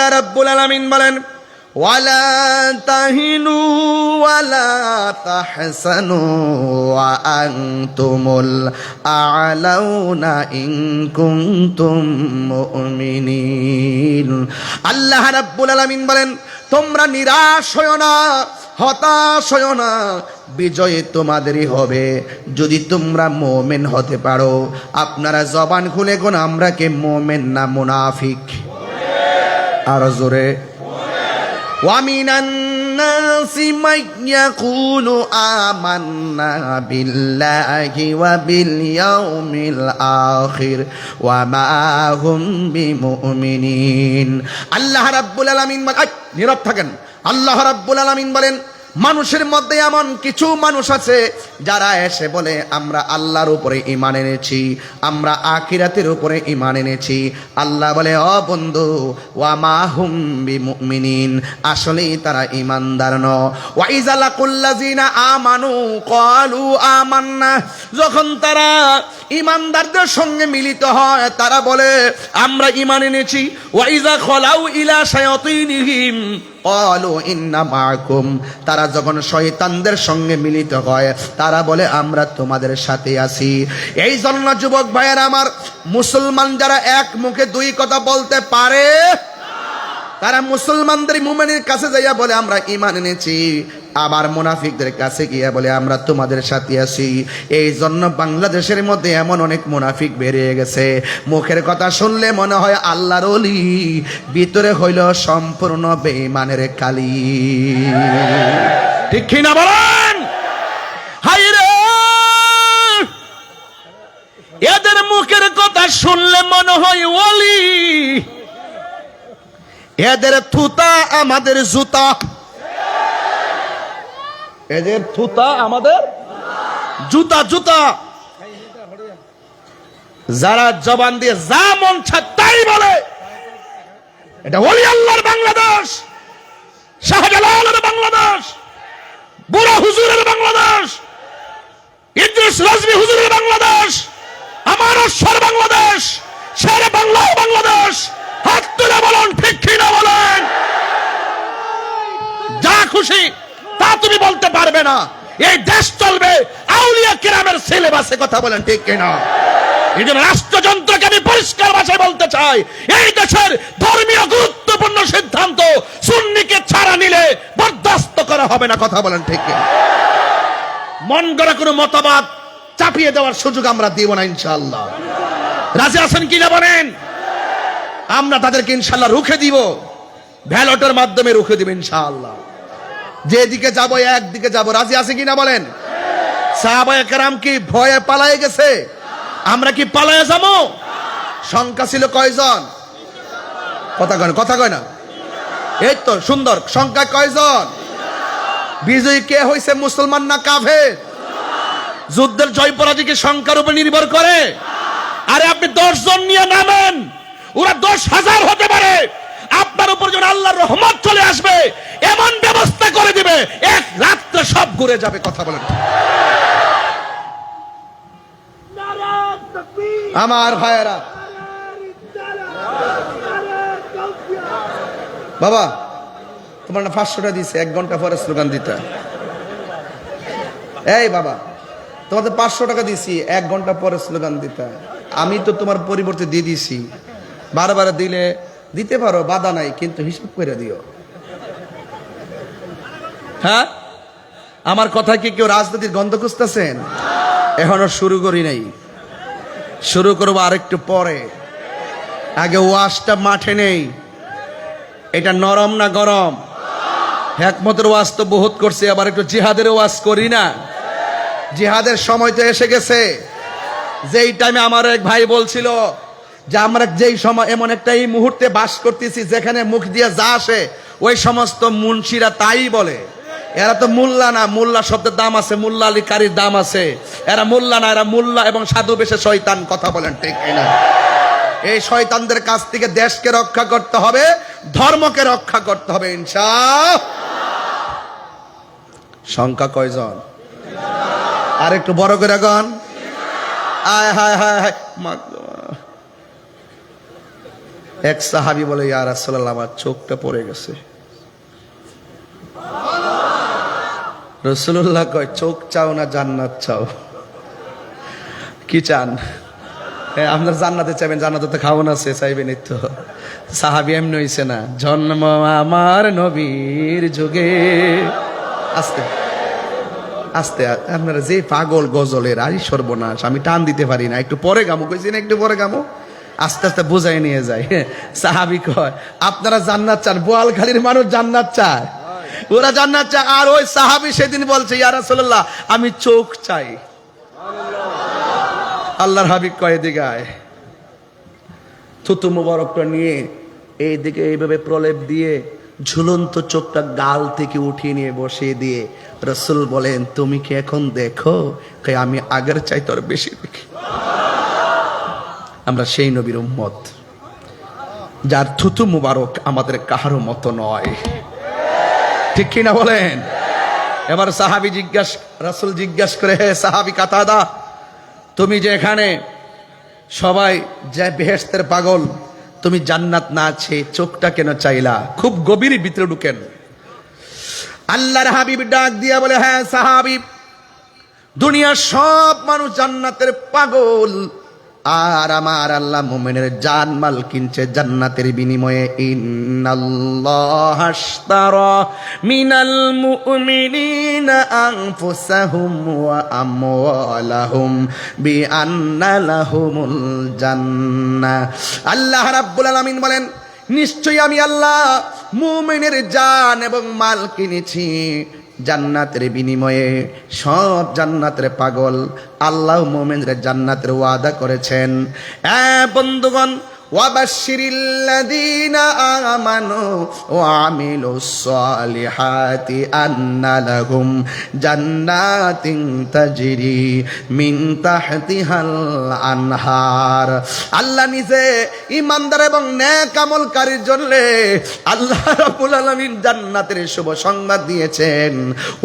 আল্লাহ রাব্বুল আলামিন বলেন, ওয়ালা তাহিনু ওয়ালা তাহসানু ওয়া আনতুমুল আ'লাউনা ইন কুনতুম মুমিনিন। আল্লাহ রাব্বুল আলামিন বলেন, তোমরা নিরাশ হয়ো না, হতাশ হয়ো না, বিজয় তোমাদেরই হবে যদি তোমরা মুমিন হতে পারো। আপনারা জবান খুলে কোন আমরা কে মুমিন না মুনাফিক? আর জোরে, وَمِنَ النَّاسِ مَن يَقُولُ آمَنَّا بِاللَّهِ وَبِالْيَوْمِ الْآخِرِ وَمَا هُمْ بِمُؤْمِنِينَ। আল্লাহ রাব্বুল আলামিন নীরব থাকেন। আল্লাহ রাব্বুল আলামিন বলেন, মানুষের মধ্যে এমন কিছু মানুষ আছে যারা এসে বলে আমরা আল্লাহর উপরে ঈমান এনেছি, আমরা আখিরাতের উপরে ঈমান এনেছি। আল্লাহ বলে, ও বন্ধু, ওয়া মা হুম বিমুমিনিন, আসলেই তারা ঈমানদার নয়। ওয়া ইযা লাকুল্লাযিনা আমানু ক্বালু আমান্না, যখন তারা ঈমানদারদের সঙ্গে মিলিত হয় তারা বলে আমরা ঈমান এনেছি। ওয়া ইযা খালাউ ইলা শায়াতিনিহিম ক্বালু ইন্না মাআকুম, তারা যখন শয়তানদের সঙ্গে মিলিত হয় তারা বলে আমরা তোমাদের সাথে আছি। এই জন্য যুবক ভাইয়েরা আমার, মুসলমান যারা এক মুখে দুই কথা বলতে পারে তারা মুসলমানদের মুমিনের কাছে যাইয়া বলে আমরা ঈমান এনেছি, আবার মুনাফিকদের কাছে গিয়া বলে আমরা তোমাদের সাথে আছি। এই জন্য বাংলাদেশের মধ্যে এমন অনেক মুনাফিক বেরিয়ে গেছে, মুখের কথা শুনলে মনে হয় আল্লাহর ওলি, ভিতরে হইল সম্পূর্ণ বেঈমানের কালি। ঠিক কি না বলেন? হায়রে, এদের মুখের কথা শুনলে মনে হয় ওলি, এদের থুতা আমাদের জুতা, এদের থুতা আমাদের জুতা জুতা। যারা জবান দিয়ে যা মন চায় তাই বলে, এটা ওলি আল্লাহর বাংলাদেশ, শাহজালালের বাংলাদেশ, বুড়া হুজুরের বাংলাদেশ, ইদ্রিস রাজভী হুজুরের বাংলাদেশ, আমার অশ্বর বাংলাদেশ, শেরে বাংলাও বাংলাদেশ। হাত তুলে বলুন ঠিক কি না বলেন? যা খুশি তা তুমি বলতে পারবে না, এই দেশ চলবে আউলিয়া কিরামের সিলেবাসে। কথা বলেন ঠিক কিনা? এই জন্য রাষ্ট্রযন্ত্রকে আমি পরিষ্কার ভাষায় বলতে চাই, এই দেশের ধর্মীয় গুরুত্বপূর্ণ সিদ্ধান্ত সুন্নিকে ছাড়া নিলে বরদাস্ত করা হবে না। কথা বলেন ঠিক কিনা? মন গড়া কোনো মতবাদ চাপিয়ে দেওয়ার সুযোগ আমরা দিব না ইনশাআল্লাহ। রাজি আছেন কিনা বলেন? আমরা তাদেরকে ইনশাআল্লাহ রুখে দিব, ব্যালটের মাধ্যমে রুখে দিব ইনশাআল্লাহ। যেদিকে যাব একদিকে যাব। রাজি আছে কিনা বলেন? সাহাবায়ে কেরাম কি ভয়ে পালায়ে গেছে? আমরা কি পালায়ে যাব? সংখ্যা ছিল কয়জন? কথা কয় না। এই তো সুন্দর, সংখ্যা কয়জন? বিজয়ী কে হইছে, মুসলমান না কাফের? যুদ্ধের জয় পরাজয় কি সংখ্যার উপর নির্ভর করে? আরে আপনি 10 জন নিয়ে নামেন, ওরা 10,000 হতে পারে, আপনার উপর যখন আল্লাহর রহমত চলে আসবে এমন ব্যবস্থা করে দিবে এক রাত্রে সব ঘুরে যাবে। কথা বলেন আমার ভাইয়েরা। বাবা তোমার না 500 টাকা দিছে, 1 ঘন্টা পরে স্লোগান দিতে। এই বাবা, তোমাদের 500 টাকা দিছি, 1 ঘন্টা পরে স্লোগান দিতে। আমি তো তোমার পরিবর্তে দিয়ে দিছি, বারবার দিলে দিতে পারো, বাধা নাই, কিন্তু হিসাব করে দিও। হ্যাঁ, আমার কথা কি কেউ রাজনীতির গন্ধ খুঁজতেছেন? এখনো শুরু করি নাই, শুরু করবো আরেকটু পরে। আগে ওয়াজটা মাঠে নেই, এটা নরম না গরম? হিকমতের ওয়াজ তো বহুত করছি, আবার একটু জিহাদের ওয়াজ করি না? জিহাদের সময় তো এসে গেছে। যেই টাইমে আমার এক ভাই বলছিল যে আমরা যেই সময় এমন একটা এই মুহূর্তে বাস করতেছি যেখানে মুখ দিয়ে যা আসে ওই সমস্ত মুন্সিরা তাই বলে। এরা তো মোল্লা না, মোল্লা শব্দের দাম আছে, মোল্লা আলী কারির দাম আছে। এরা মোল্লা না, এরা মোল্লা এবং সাধু বেশে শয়তান। কথা বলেন ঠিক কিনা? এই শয়তানদের কাছ থেকে দেশকে রক্ষা করতে হবে, ধর্মকে রক্ষা করতে হবে ইনশাআল্লাহ। সংখ্যা কয়জন? আর একটু বড় করে গান। আয় হায় হায় হায়, এক সাহাবী বলে, ইয়া রাসূলুল্লাহ, আমার চোখটা পড়ে গেছে। রাসূলুল্লাহ কয়, চোখ চাও না জান্নাত চাও? কি চান? আপনার জান্নাতে চাইবেন, জান্নাতে তো খাওয়ান আছে, চাইবেন এই তো। সাহাবী এমনি হইছে না, জন্ম আমার নবীর যুগে। আস্তে আস্তে, আপনারা যে পাগল গজলের, আই সর্বনাশ, আমি টান দিতে পারি না, একটু পরে গামো কইছি না, একটু পরে গামো, আস্তে আস্তে বুঝাই নিয়ে যায়। সাহাবী কয়, আপনারা জান্নাত চান? বোয়ালখালীর মানুষ জান্নাত চায়, ওরা জান্নাত চায়। আর ওই সাহাবী সেদিন বলছে, ইয়া রাসূলুল্লাহ, আমি চোখ চাই। আল্লাহর হাবিব কয়, এদিকে আয়। থুতু মুবারকটা নিয়ে এইদিকে এইভাবে প্রলেপ দিয়ে ঝুলন্ত চোখটা গাল থেকে উঠিয়ে নিয়ে বসিয়ে দিয়ে রাসূল বলেন, তুমি কি এখন দেখো? আমি আগের চাইতে আর বেশি দেখি। আমরা সেই নবীর উম্মত যার থুতু মুবারক আমাদের কাহারও মতো নয়, ঠিক কিনা বলেন? এবার সাহাবী রাসূল জিজ্ঞাস করে, হে সাহাবী কাতাদা, তুমি যে এখানে সবাই যে বেহেশতের পাগল, তুমি জান্নাত না আছে, চোখটা কেন চাইলা? খুব গভীর ভিতরে ঢুকেন। আল্লাহর হাবিব ডাক দিয়া বলে, হ্যাঁ সাহাবী, দুনিয়ার সব মানুষ জান্নাতের পাগল, আর আমার আল্লাহ মুমিনের জানমাল কিনছে জান্নাতের বিনিময়ে। ইন্নাল্লাহ আশতারা মিনাল মুমিনিনা আনফুসাহুম ওয়া আমওয়ালাহুম বিআন্না লাহুমুল জান্নাহ। আল্লাহ রাব্বুল আলামিন বলেন, নিশ্চয়ই আমি আল্লাহ মুমিনের জান এবং মাল কিনেছি জান্নাতের বিনিময়ে। সব জান্নাতের পাগল, আল্লাহ মুমিনদের জান্নাতের ওয়াদা করেছেন। বন্ধুগণ, ওয়াবাশশিরিল্লাযীনা আমানু ওয়া আমিলুস সালিহাতি আন্না লাহুম জান্নাতিন তাজরি মিন তাহতিহাল আনহার। আল্লাহ নিজে ঈমানদার এবং নেক আমলকারীর জন্য আল্লাহ রাব্বুল আলামিন জান্নাতের শুভ সংবাদ দিয়েছেন।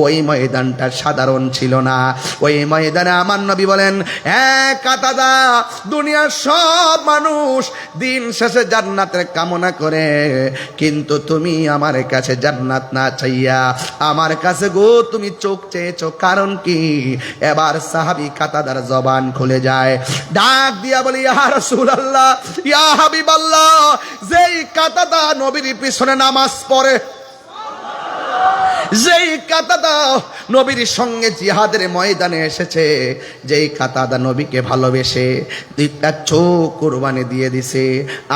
ওই ময়দানটা সাধারণ ছিল না। ওই ময়দানে আমার নবী বলেন, কাতাদা, দুনিয়ার সব মানুষ দিন শেষে জান্নাতের কামনা করে, কিন্তু তুমি আমার কাছে জান্নাত না চাইয়া আমার কাছে গো তুমি চোখ চেয়েছো, কারণ কি? এবার সাহাবী কাতাদার জবান খুলে যায়, ডাক দিয়া বলি, ইয়া রাসূলুল্লাহ, ইয়া হাবিবাল্লাহ, যেই কাতাদা নবীর পিছনে নামাজ পড়ে, যেই কাতাদা নবীর সঙ্গে জিহাদের ময়দানে এসেছে, যেই কাতাদা নবীকে ভালোবেসে দুইটা চোখ কুরবানি দিয়ে দিছে,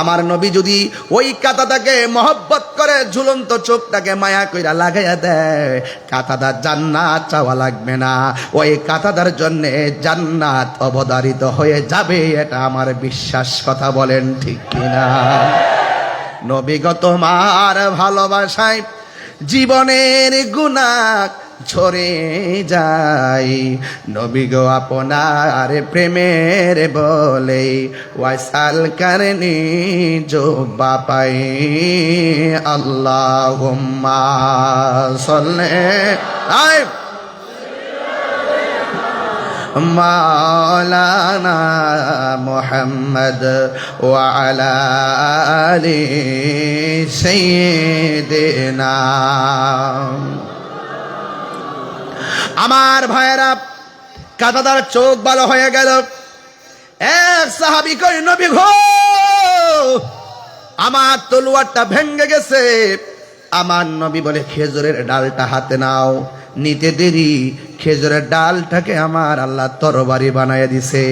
আমার নবী যদি ওই কাতাদাকে মহব্বত করে ঝুলন্ত চোখটাকে মায়া কইরা লাগাইয়া দেয়, কাতাদা জান্নাত চাওয়া লাগবে না, ওই কাতাদার জন্যে জান্নাত অবধারিত হয়ে যাবে। এটা আমার বিশ্বাস। কথা বলেন ঠিক কিনা? নবীগত মার ভালোবাসায় জীবনের গুনাহ ঝরে যায়, নবী গো আপনার প্রেমের বলে ওয়াসাল করনি জো বাপাই। আল্লাহুম্মা সাল্লি মাওলানা মুহাম্মদ ওয়া আলা আলি সাইয়্যিদিনা। আমার ভাইয়েরা, কাতাদার চোখ ভালো হয়ে গেল। এক সাহাবী কই, নবী গো, আমার তলোয়ারটা ভেঙে গেছে। আমার নবী বলে, খেজুরের ডালটা হাতে নাও। নিতে দেরি, খেজুরের ডালটাকে আমার আল্লাহ তরবারি বানায় দিছে।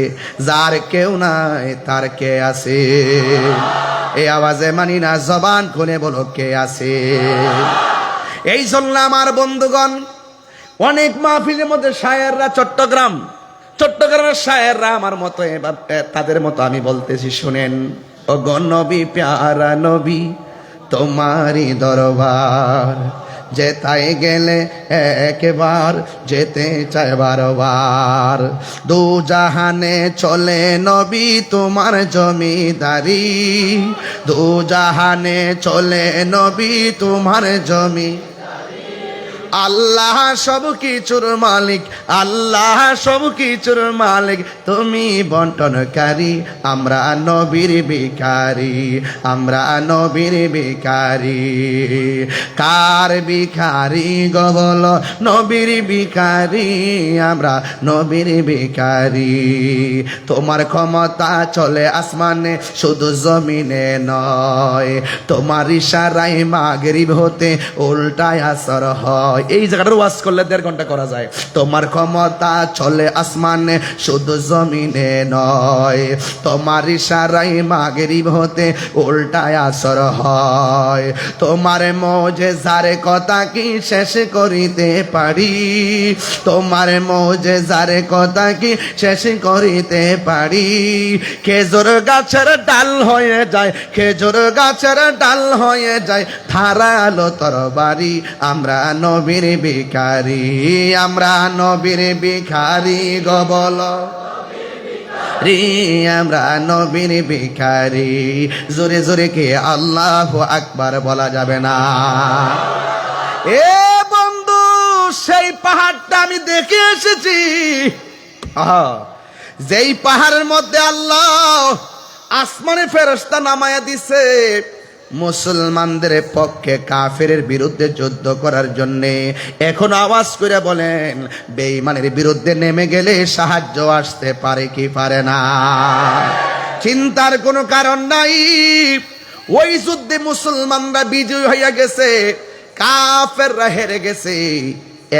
যার কেউ নাই তার কে আছে? এই আওয়াজে মানি না, জবান খুলে বলো কে আছে? এই জন্য আমার বন্ধুগণ, অনেক মাহফিলের মধ্যে শায়েররা, চট্টগ্রামের শায়েররা আমার মতো, এবার তাদের মতো আমি বলতেছি, শুনেন। ও গো নবী, প্যারা নবী, তোমারই দরবার, যেতাই গেলে একবার, যেতে চায় বারবার। দু জাহানে চলে নবী তোমার জমিদারি, দু জাহানে চলে নবী তোমার জমি। আল্লাহ সব কিছুর মালিক, আল্লাহ সব কিছুর মালিক, তুমি বন্টনকারী, আমরা নবীর ভিখারি, আমরা নবীর ভিখারি। কার ভিখারি গো বলো? নবীর ভিখারি, আমরা নবীর ভিখারি। তোমার ক্ষমতা চলে আসমানে শুধু জমিনে নয়, তোমার ইশারায় মাগরিব হতে উল্টায় আসর হয়। এই জায়গাটার ওয়াজ করলে 1.5 ঘন্টা করা যায়। তোমার ক্ষমতা চলে আসমানে শুধু জমিনে নয়, তোমার ইশারায় মাগরিব হতে উল্টায় আসর হয়। তোমার মুজিজার কথা কি শেষ করিতে পারি? তোমার মুজিজার কথা কি শেষ করিতে পারি? খেজুর গাছের ডাল হয়ে যায়, খেজুর গাছের ডাল হয়ে যায় ধারালো তরবারি, আমরা নবীর ভিখারি, আমরা নবীর ভিখারি গো বলো রে, আমরা নবীর ভিখারি। জোরে জোরে কে আল্লাহু আকবার বলা যাবে না? এ বন্ধু, সেই পাহাড়টা আমি দেখে এসেছি। আহা, যেই পাহাড়ের মধ্যে আল্লাহ আসমানে ফেরেশতা নামায়া দিছে মুসলমানদের পক্ষে কাফেরের বিরুদ্ধে যুদ্ধ করার জন্য। এখন আওয়াজ করে বলেন, বেঈমানের বিরুদ্ধে নেমে গেলে সাহায্য আসতে পারে কি পারে না? চিন্তার কোনো কারণ নাই। ওই যুদ্ধে মুসলমানরা বিজয় হইয়া গেছে, কাফেররা হেরে গেছে।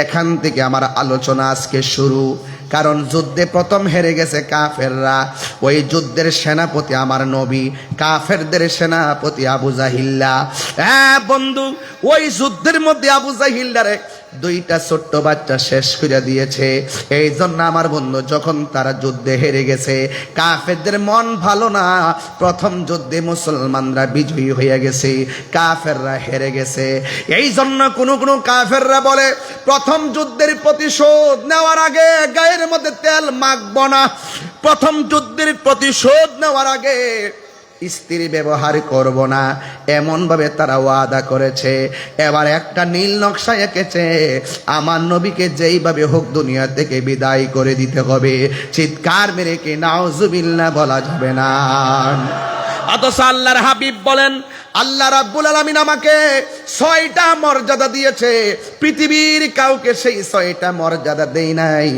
এখান থেকে আমার আলোচনা আজকে শুরু। কারণ যুদ্ধে প্রথম হেরে গেছে কাফেররা। ওই যুদ্ধের সেনাপতি আমার নবী, কাফেরদের সেনাপতি আবু জাহিল্লা। হ্যাঁ বন্ধু, ওই যুদ্ধের মধ্যে আবু জাহিল্লারে 2টা ছোট্ট বাচ্চা শেষ করে দিয়েছে। এই জন্য আমার বন্ধু, যখন তারা যুদ্ধে হেরে গেছে, কাফেরদের মন ভালো না। প্রথম যুদ্ধে মুসলমানরা বিজয়ী হয়ে গেছে, কাফেররা হেরে গেছে। এই জন্য কোনো কাফেররা বলে, প্রথম যুদ্ধের প্রতিশোধ নেওয়ার আগে গায়ের মধ্যে তেল মাখবো না, প্রথম যুদ্ধের প্রতিশোধ নেওয়ার আগে স্ত্রী ব্যবহার করব না, এমন ভাবে তারা ওয়াদা করেছে। এবার একটা নীল নকশা এঁকেছে, আমার নবীকে যেইভাবে হোক দুনিয়া থেকে বিদায় করে দিতে হবে। চিৎকার মেরে কি নাউজুবিল্লাহ বলা যাবে না? অথচ আল্লাহর হাবিব বলেন, আল্লাহ রাব্বুল আলামিন আমাকে 6টা মর্যাদা দিয়েছে, পৃথিবীর কাউকে সেই 6টা মর্যাদা দেই নাই।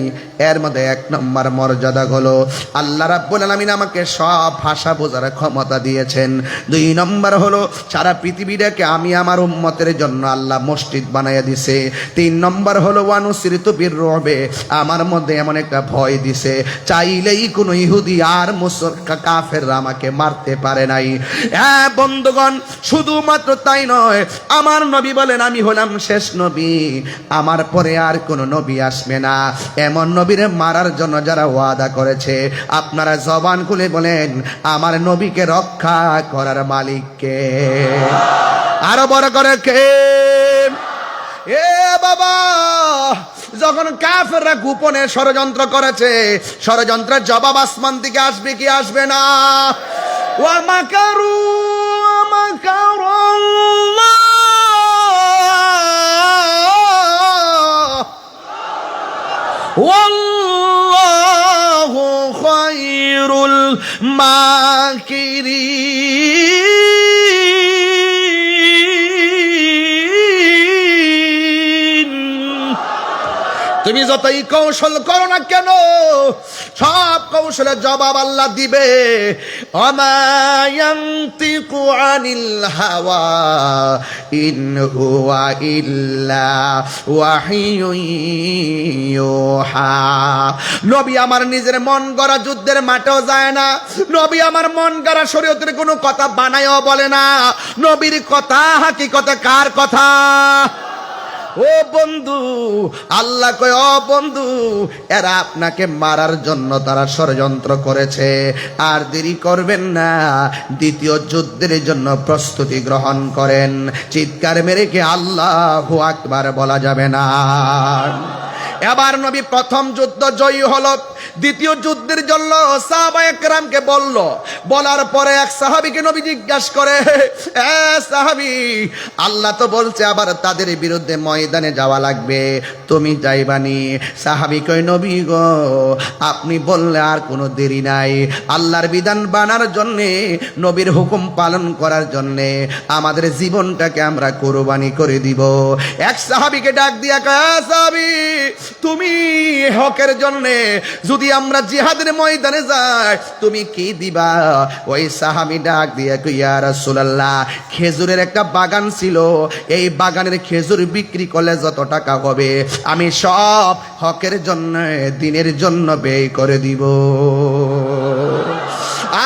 এর মধ্যে 1 নম্বর মর্যাদা হলো আল্লাহ রাব্বুল আলামিন আমাকে সব ভাষা বোঝার ক্ষমতা দিয়েছেন। 2 নম্বর হলো সারা পৃথিবীটাকে আমি আমার উম্মতের জন্য আল্লাহ মসজিদ বানাইয়া দিছে। 3 নম্বর হলো ওয়ানুসিরিতু বিররুবে, আমার মধ্যে এমন একটা ভয় দিছে, চাইলেই কোনো ইহুদি আর কাফেররা আমাকে মারতে পারে নাই। হ্যাঁ বন্ধুগণ, শুধুমাত্র তাই নয়, আমার নবী বলেন আমি হলাম শেষ নবী, আমার পরে আর কোন নবী আসবে না। এমন নবীর মারার জন্য যারা ওয়াদা করেছে, আপনারা জবান খুলে বলেন, আমার নবীকে রক্ষা করার মালিককে? আরো বড় করে কে? এ বাবা, যখন কাফেররা গোপনে ষড়যন্ত্র করেছে, ষড়যন্ত্রের জবাব আসমান থেকে আসবে কি আসবে না? ওয়া মাকারু ওয়াল্লাহু খায়রুল মাকিরিন। তুমি যতই কৌশল করো না কেন, সব কৌশলের জবাব আল্লাহ দিবে। ওমা ইয়ানতিকু আনিল হাওয়া ইন হুয়া ইল্লা ওয়াহিয়ুন ইউহা। নবী আমার নিজের মন গড়া যুদ্ধের মাঠেও যায় না, নবী আমার মন গড়া শরীয়তের কোনো কথা বানায়ও বলে না। নবীর কথা হাকিকতে কার কথা? ও বন্ধু, আল্লাহ কয়, ও বন্ধু, এরা আপনাকে মারার জন্য তারা ষড়যন্ত্র করেছে, আর দেরি করবেন না, দ্বিতীয় যুদ্ধের জন্য প্রস্তুতি গ্রহণ করেন। চিৎকার মেরে কি আল্লাহু আকবার বলা যাবে না? এবার নবী প্রথম যুদ্ধ জয়ী হলো, দ্বিতীয় যুদ্ধ যুদ্ধের জন্য সাহাবায়ে কেরামকে বলল। বলার পরে এক সাহাবীকে নবী জিজ্ঞাসা করে, এ সাহাবী, আল্লাহ তো বলছে আবার তাদের বিরুদ্ধে ময়দানে যাওয়া লাগবে, তুমি যাইবানি? সাহাবী কয়, নবী গো, আপনি বললে আর কোনো দেরি নাই। আল্লাহর বিধান বানার জন্যে, নবীর হুকুম পালন করার জন্যে আমাদের জীবনটাকে আমরা কোরবানি করে দিব। এক সাহাবীকে ডাক দিয়া কয়, সাহাবী, তুমি হকের জন্যে যদি আমরা জিহাদের ময়দানে যাই, তুমি কি দিবা? ওই সাহাবী ডাক দিয়া কয়, ইয়া রাসূলুল্লাহ, খেজুরের একটা বাগান ছিল, এই বাগানের খেজুর বিক্রি করলে যত টাকা হবে আমি সব হকের জন্য, দিনের জন্য ব্যয় করে দিব।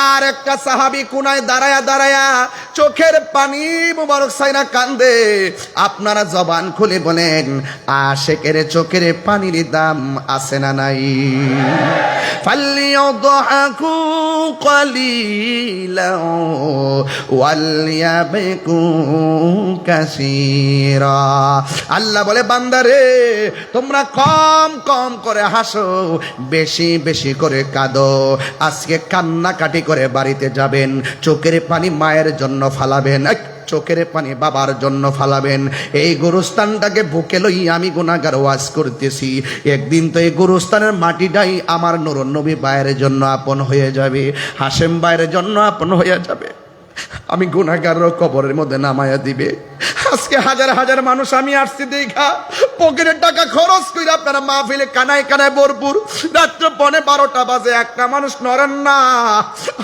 আর একটা সাহাবী কোনায় দাঁড়ায়া দাঁড়ায়া চোখের পানি মুবারক সাইনা কান্দে। আপনারা জবান খুলে বলেন, আশেকের চোখের পানির দাম আছে না নাই? ফালিয়াদহাকু কালিলা ওয়ালিয়াবকু কাসীরা। আল্লাহ বলে, বান্দারে, তোমরা কম কম করে হাসো, বেশি বেশি করে কাঁদো। আজকে কান্নাকাটি করে বাড়িতে যাবেন, চোখের পানি মায়ের জন্য ফালাবেন, চোখের পানি বাবার জন্য ফালাবেন। এই গোরস্থানটাকে বুকে লই আমি গুনাহগার ওয়াজ করতেছি, একদিন তো এই গোরস্থানের মাটিটাই আমার নূরুন নবী ভাইয়ের জন্য আপন হয়ে যাবে, হাশেম ভাইয়ের জন্য আপন হয়ে যাবে। আমি গুনাহগারও কবরের মধ্যে নামায়া দিবে। আজকে হাজার হাজার মানুষ আমি আসছি দেখা পকেটের টাকা খরচ করে আপনারা মাহফিলে কানায় কানায় ভরপুর, রাত্র 12:30 বাজে একটা মানুষ নড়েন না।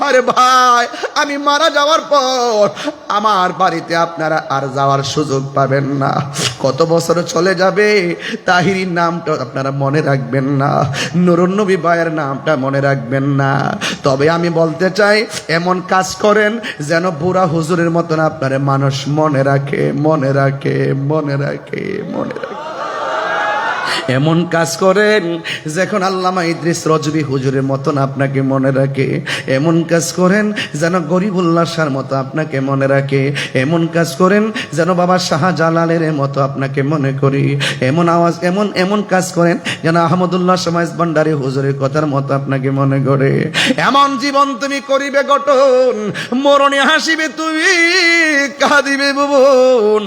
আরে ভাই, আমি মারা যাওয়ার পর আমার বাড়িতে আপনারা আর যাওয়ার সুযোগ পাবেন না। কত বছর চলে যাবে, তাহিরির নামটা আপনারা মনে রাখবেন না, নূরুন নবী ভাইয়ের নামটা মনে রাখবেন না। তবে আমি বলতে চাই, এমন কাজ করেন যেন বুড়া হুজুরের মতন আপনারা মানুষ মনে রাখে, মনে রাখে, মনে রাখে, মনে রাখে। এমন কাজ করেন যখন আল্লামা ইদ্রিস রজবি হুজুরের মতন আপনাকে মনে রাখে। এমন কাজ করেন যেন গরিবুল্লাহ শাহর মতো আপনাকে মনে রাখে। এমন কাজ করেন যেন বাবা শাহজালালের মতো আপনাকে মনে করি। এমন কাজ করেন যেন আহমদুল্লাহ সমাজ ভান্ডারী হুজুরের কথার মতো আপনাকে মনে করে। এমন জীবন তুমি করিবে গঠন, মরণে হাসিবে তুমি, কাঁদিবে ভুবন।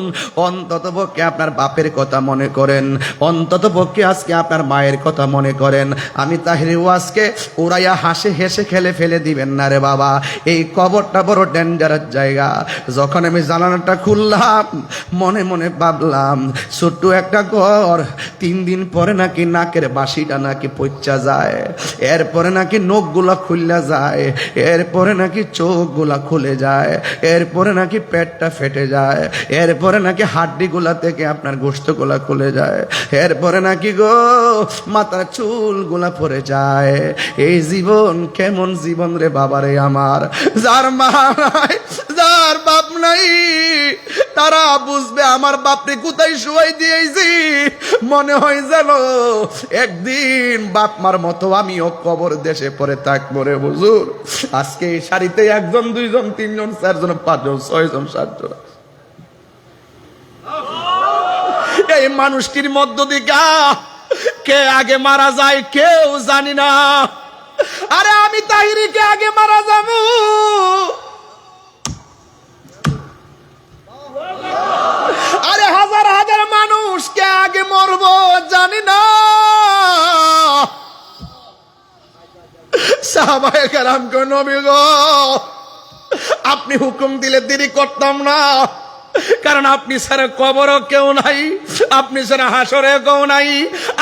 অন্তত পক্ষে আপনার বাপের কথা মনে করেন, অন্তত পক্ষে আজকে আপনার মায়ের কথা মনে করেন। আমি তাহিরি ওয়াজকে উড়াইয়া হাসে হেসে খেলে ফেলে দিবেন না রে বাবা। এই কবরটা বড় ডেঞ্জারাস জায়গা। যখন আমি জানালাটা খুললাম, মনে মনে ভাবলাম, ছোট্ট একটা ঘর, 3 দিন পরে নাকি নাকের বাসিটা নাকি পচা যায়, এরপরে নাকি নখগুলা খুললা যায়, এরপরে নাকি চোখগুলা খুলে যায়, এরপরে নাকি পেটটা ফেটে যায়, এরপরে নাকি হাড্ডিগুলা থেকে আপনার গোশতগুলা খুলে যায়, এরপরে নাকি গো মাথার চুলগুলা পড়ে যায়। এই জীবন কেমন জীবন রে বাবারে আমার। যার মা নাই, যার বাপ নাই, তারা বুঝবে আমার বাপরে কোথায় শুয়াই দিয়েছি। মনে হয় যেন একদিন বাপ মার মতো আমিও কবর দেশে পড়ে থাকবো রে হুজুর। আজকে এই সারিতে 1 জন 2 জন 3 জন 4 জন 5 জন 6 জন 7 জন, এই মানুষটির মধ্য দিকে কে আগে মারা যায় কেউ জানি না। আরে আমি তাহিরিকে আগে মারা যাবো, আরে হাজার হাজার মানুষ কে আগে মরবো জানি না। সাহাবায়ে কেরাম কো, নবী গো, আপনি হুকুম দিলে দেরি করতাম না, কারণ আপনি ছাড়া কবরও কেউ নাই, আপনি ছাড়া হাসরে কেউ নাই।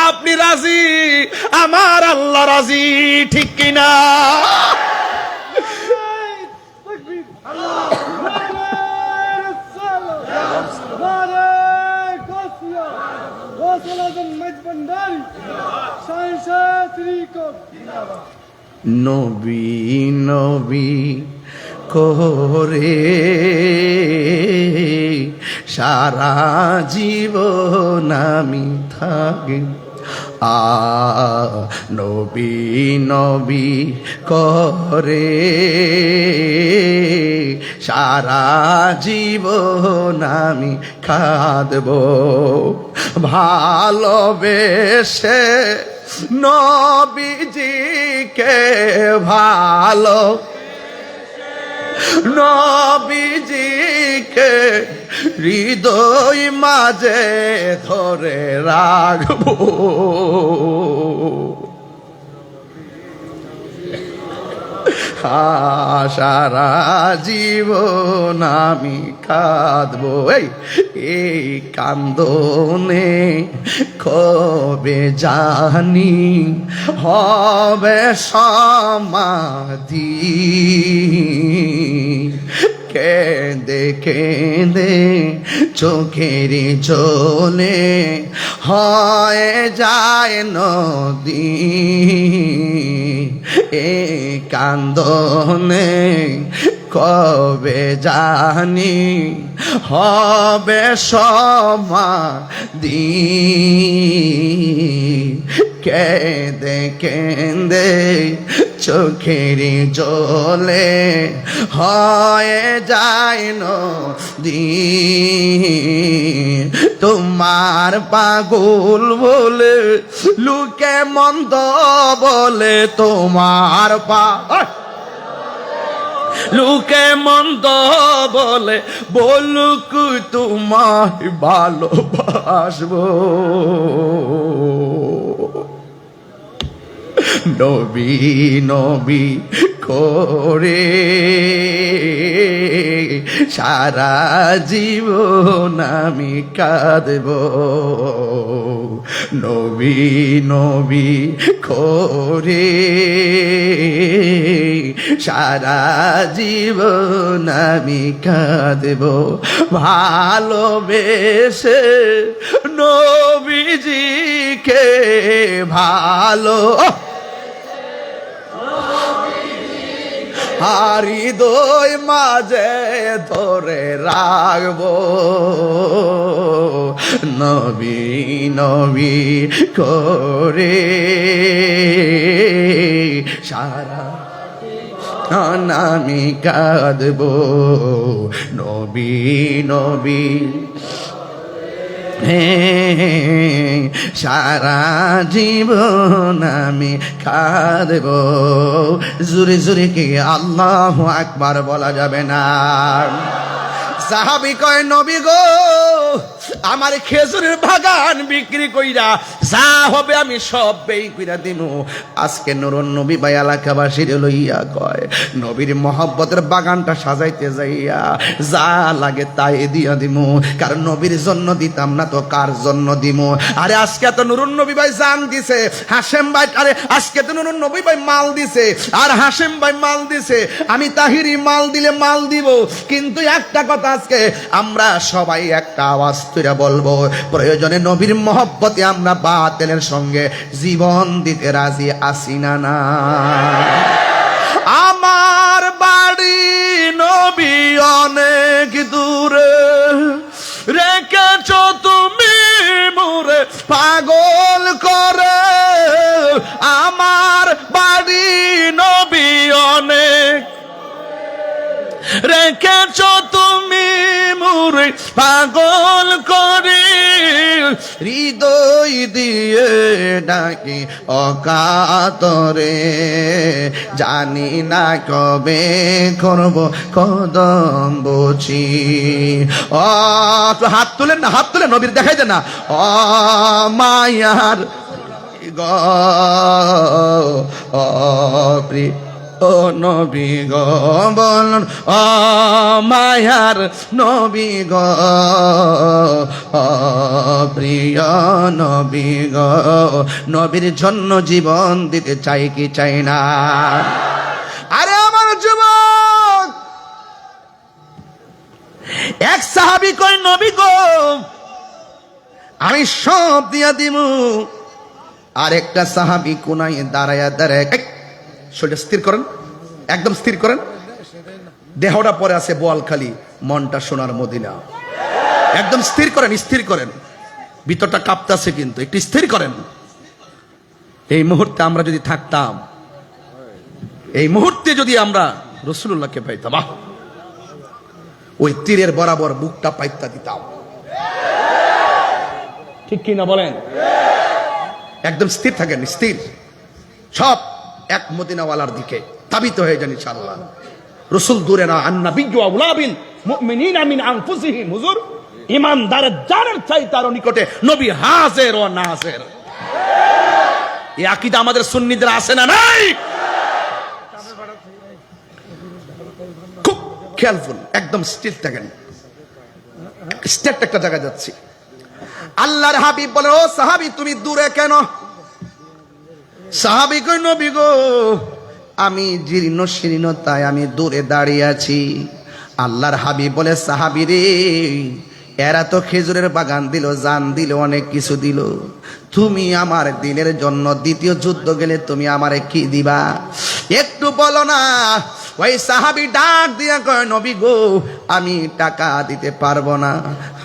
আপনি রাজি, আমার আল্লাহ রাজি, ঠিক কিনা? নবী নবী করে সারা জীবন আমি থাকি, নবী নবী করে সারা জীবন আমি কাঁদব, ভালোবেসে নবীজিকে ভালো, নবীজিকে হৃদয় মাঝে ধরে রাখবো। সারা জীবন আমি কাঁদবো, এই কান্দনে কবে জানি হবে সমাধি। কেঁদে কেঁদে চোখের জলে হয়ে যায় নদী, এ কান্দনে কবে জানি হবে সমাধি। কেঁদে কেঁদে চোখের জলে হয়ে যায় নদী, তোমার পাগল বলে লোকে মন্দ বলে, তোমার লোকে মন্দ বলে বলুক তোমায় ভালোবাসবো। নবী নবী করে সারা জীবন আমি কাঁদবো। নবী নবী করে সারা জীবন আমি কাঁদবো। ভালোবেসে নবীজিকে ভালো, হৃদয় মাঝে ধরে রাখবো। নবী নবী করে সারা আমি কাঁদবো। নবী নবী সারা জীবন আমি কাঁদবো। জোরে জোরে কি আল্লাহু আকবার বলা যাবে না? সাহাবী কয়, নবী গো, আমার খেজুরের বাগান বিক্রি কইরা যা হবে আমি সব ব্যয় কইরা দিমু। আজকে নুরুন নবী ভাই এলাকাবাসীর লইয়া কয়, নবীর মহব্বতের বাগানটা সাজাইতে যাইয়া যা লাগে তাই দিয়া দিমু, কারণ নবীর জন্য দিতাম না তো কার জন্য দিমু? আরে আজকে তো নুরুন নবী ভাই জান দিছে, হাশেম ভাই, আরে আজকে তো নুরুন নবী ভাই মাল দিছে আর হাশেম ভাই মাল দিছে, আমি তাহিরি মাল দিলে মাল দিব। কিন্তু একটা কথা আজকে আমরা সবাই একটা আওয়াজ তুইরা বলবো, প্রয়োজনে নবীর মহব্বতে আমরা বাতিলের সঙ্গে জীবন দিতে রাজি আছি না? না, আমার বাড়ি নবী অনেক দূরে, রেখেছ তুমি মোরে পাগল করে। আমার বাড়ি নবী অনেক, রেখেছ তুমি মোরে পাগল করে। হৃদয় দিয়ে ডাকি অকাতরে, জানি না কবে করব কদম বুঝি। হাত তুলেন না, হাত তুলে নবীর দেখাই দেন না। মায়ার প্রিয় ও নবী গো বলুন, মায়ার নবী গো, প্রিয় নবী গো, নবীর জন্য জীবন দিতে চাই কি চাই না? আরে আমার যুবক, এক সাহাবী কয়, নবী গো আমি সব দিয়া দিমু। আর একটা সাহাবী কোনায় দাঁড়ায়া দাঁড়ায়, শরীরটা স্থির করেন, একদম স্থির করেন, দেহটা পরে আছে বোয়ালখালী, মনটা সোনার মদিনা। একদম স্থির করেন, স্থির করেন, ভিতরটা কাঁপতাছে কিন্তু একটু স্থির করেন। এই মুহূর্তে আমরা যদি থাকতাম, এই মুহূর্তে যদি আমরা রাসূলুল্লাহকে পাইতাম, ওই তীরের বরাবর বুকটা পাইতা দিতাম। ঠিক কি না বলেন? একদম স্থির থাকেন, স্থির, সব এক মদিনাওয়ালার দিকে তাবিত হয়ে যান ইনশাআল্লাহ। রাসূল দূরে না, আন-নাবিয়্যু আউলা বিল মুমিনিনা মিন আনফুসিহিম। হুজুর, ইমানদারের জানের চাইতে আরো নিকটে নবী হাজির ও নাজির। এই আকীদা আমাদের সুন্নিদের আছে না নাই? খুব খেয়ালফুল, একদম স্থির থাকেন। স্টেট একটা জায়গায় যাচ্ছি। আল্লাহর হাবিব বলে, ও সাহাবী তুমি দূরে কেন? সাহাবী কই, নবী গো আমি জীর্ণ শীর্ণতায় আমি দূরে দাঁড়িয়ে আছি। আল্লাহর হাবিব বলে, সাহাবী রে, এরা তো খেজুরের বাগান দিল, জান দিল, অনেক কিছু দিল, তুমি আমার দিনের জন্য দ্বিতীয় যুদ্ধ গেলে তুমি আমারে কি দিবা? একটু বলো না। ওই সাহাবী ডাক দিয়া কয়, নবী গো আমি টাকা দিতে পারবো না,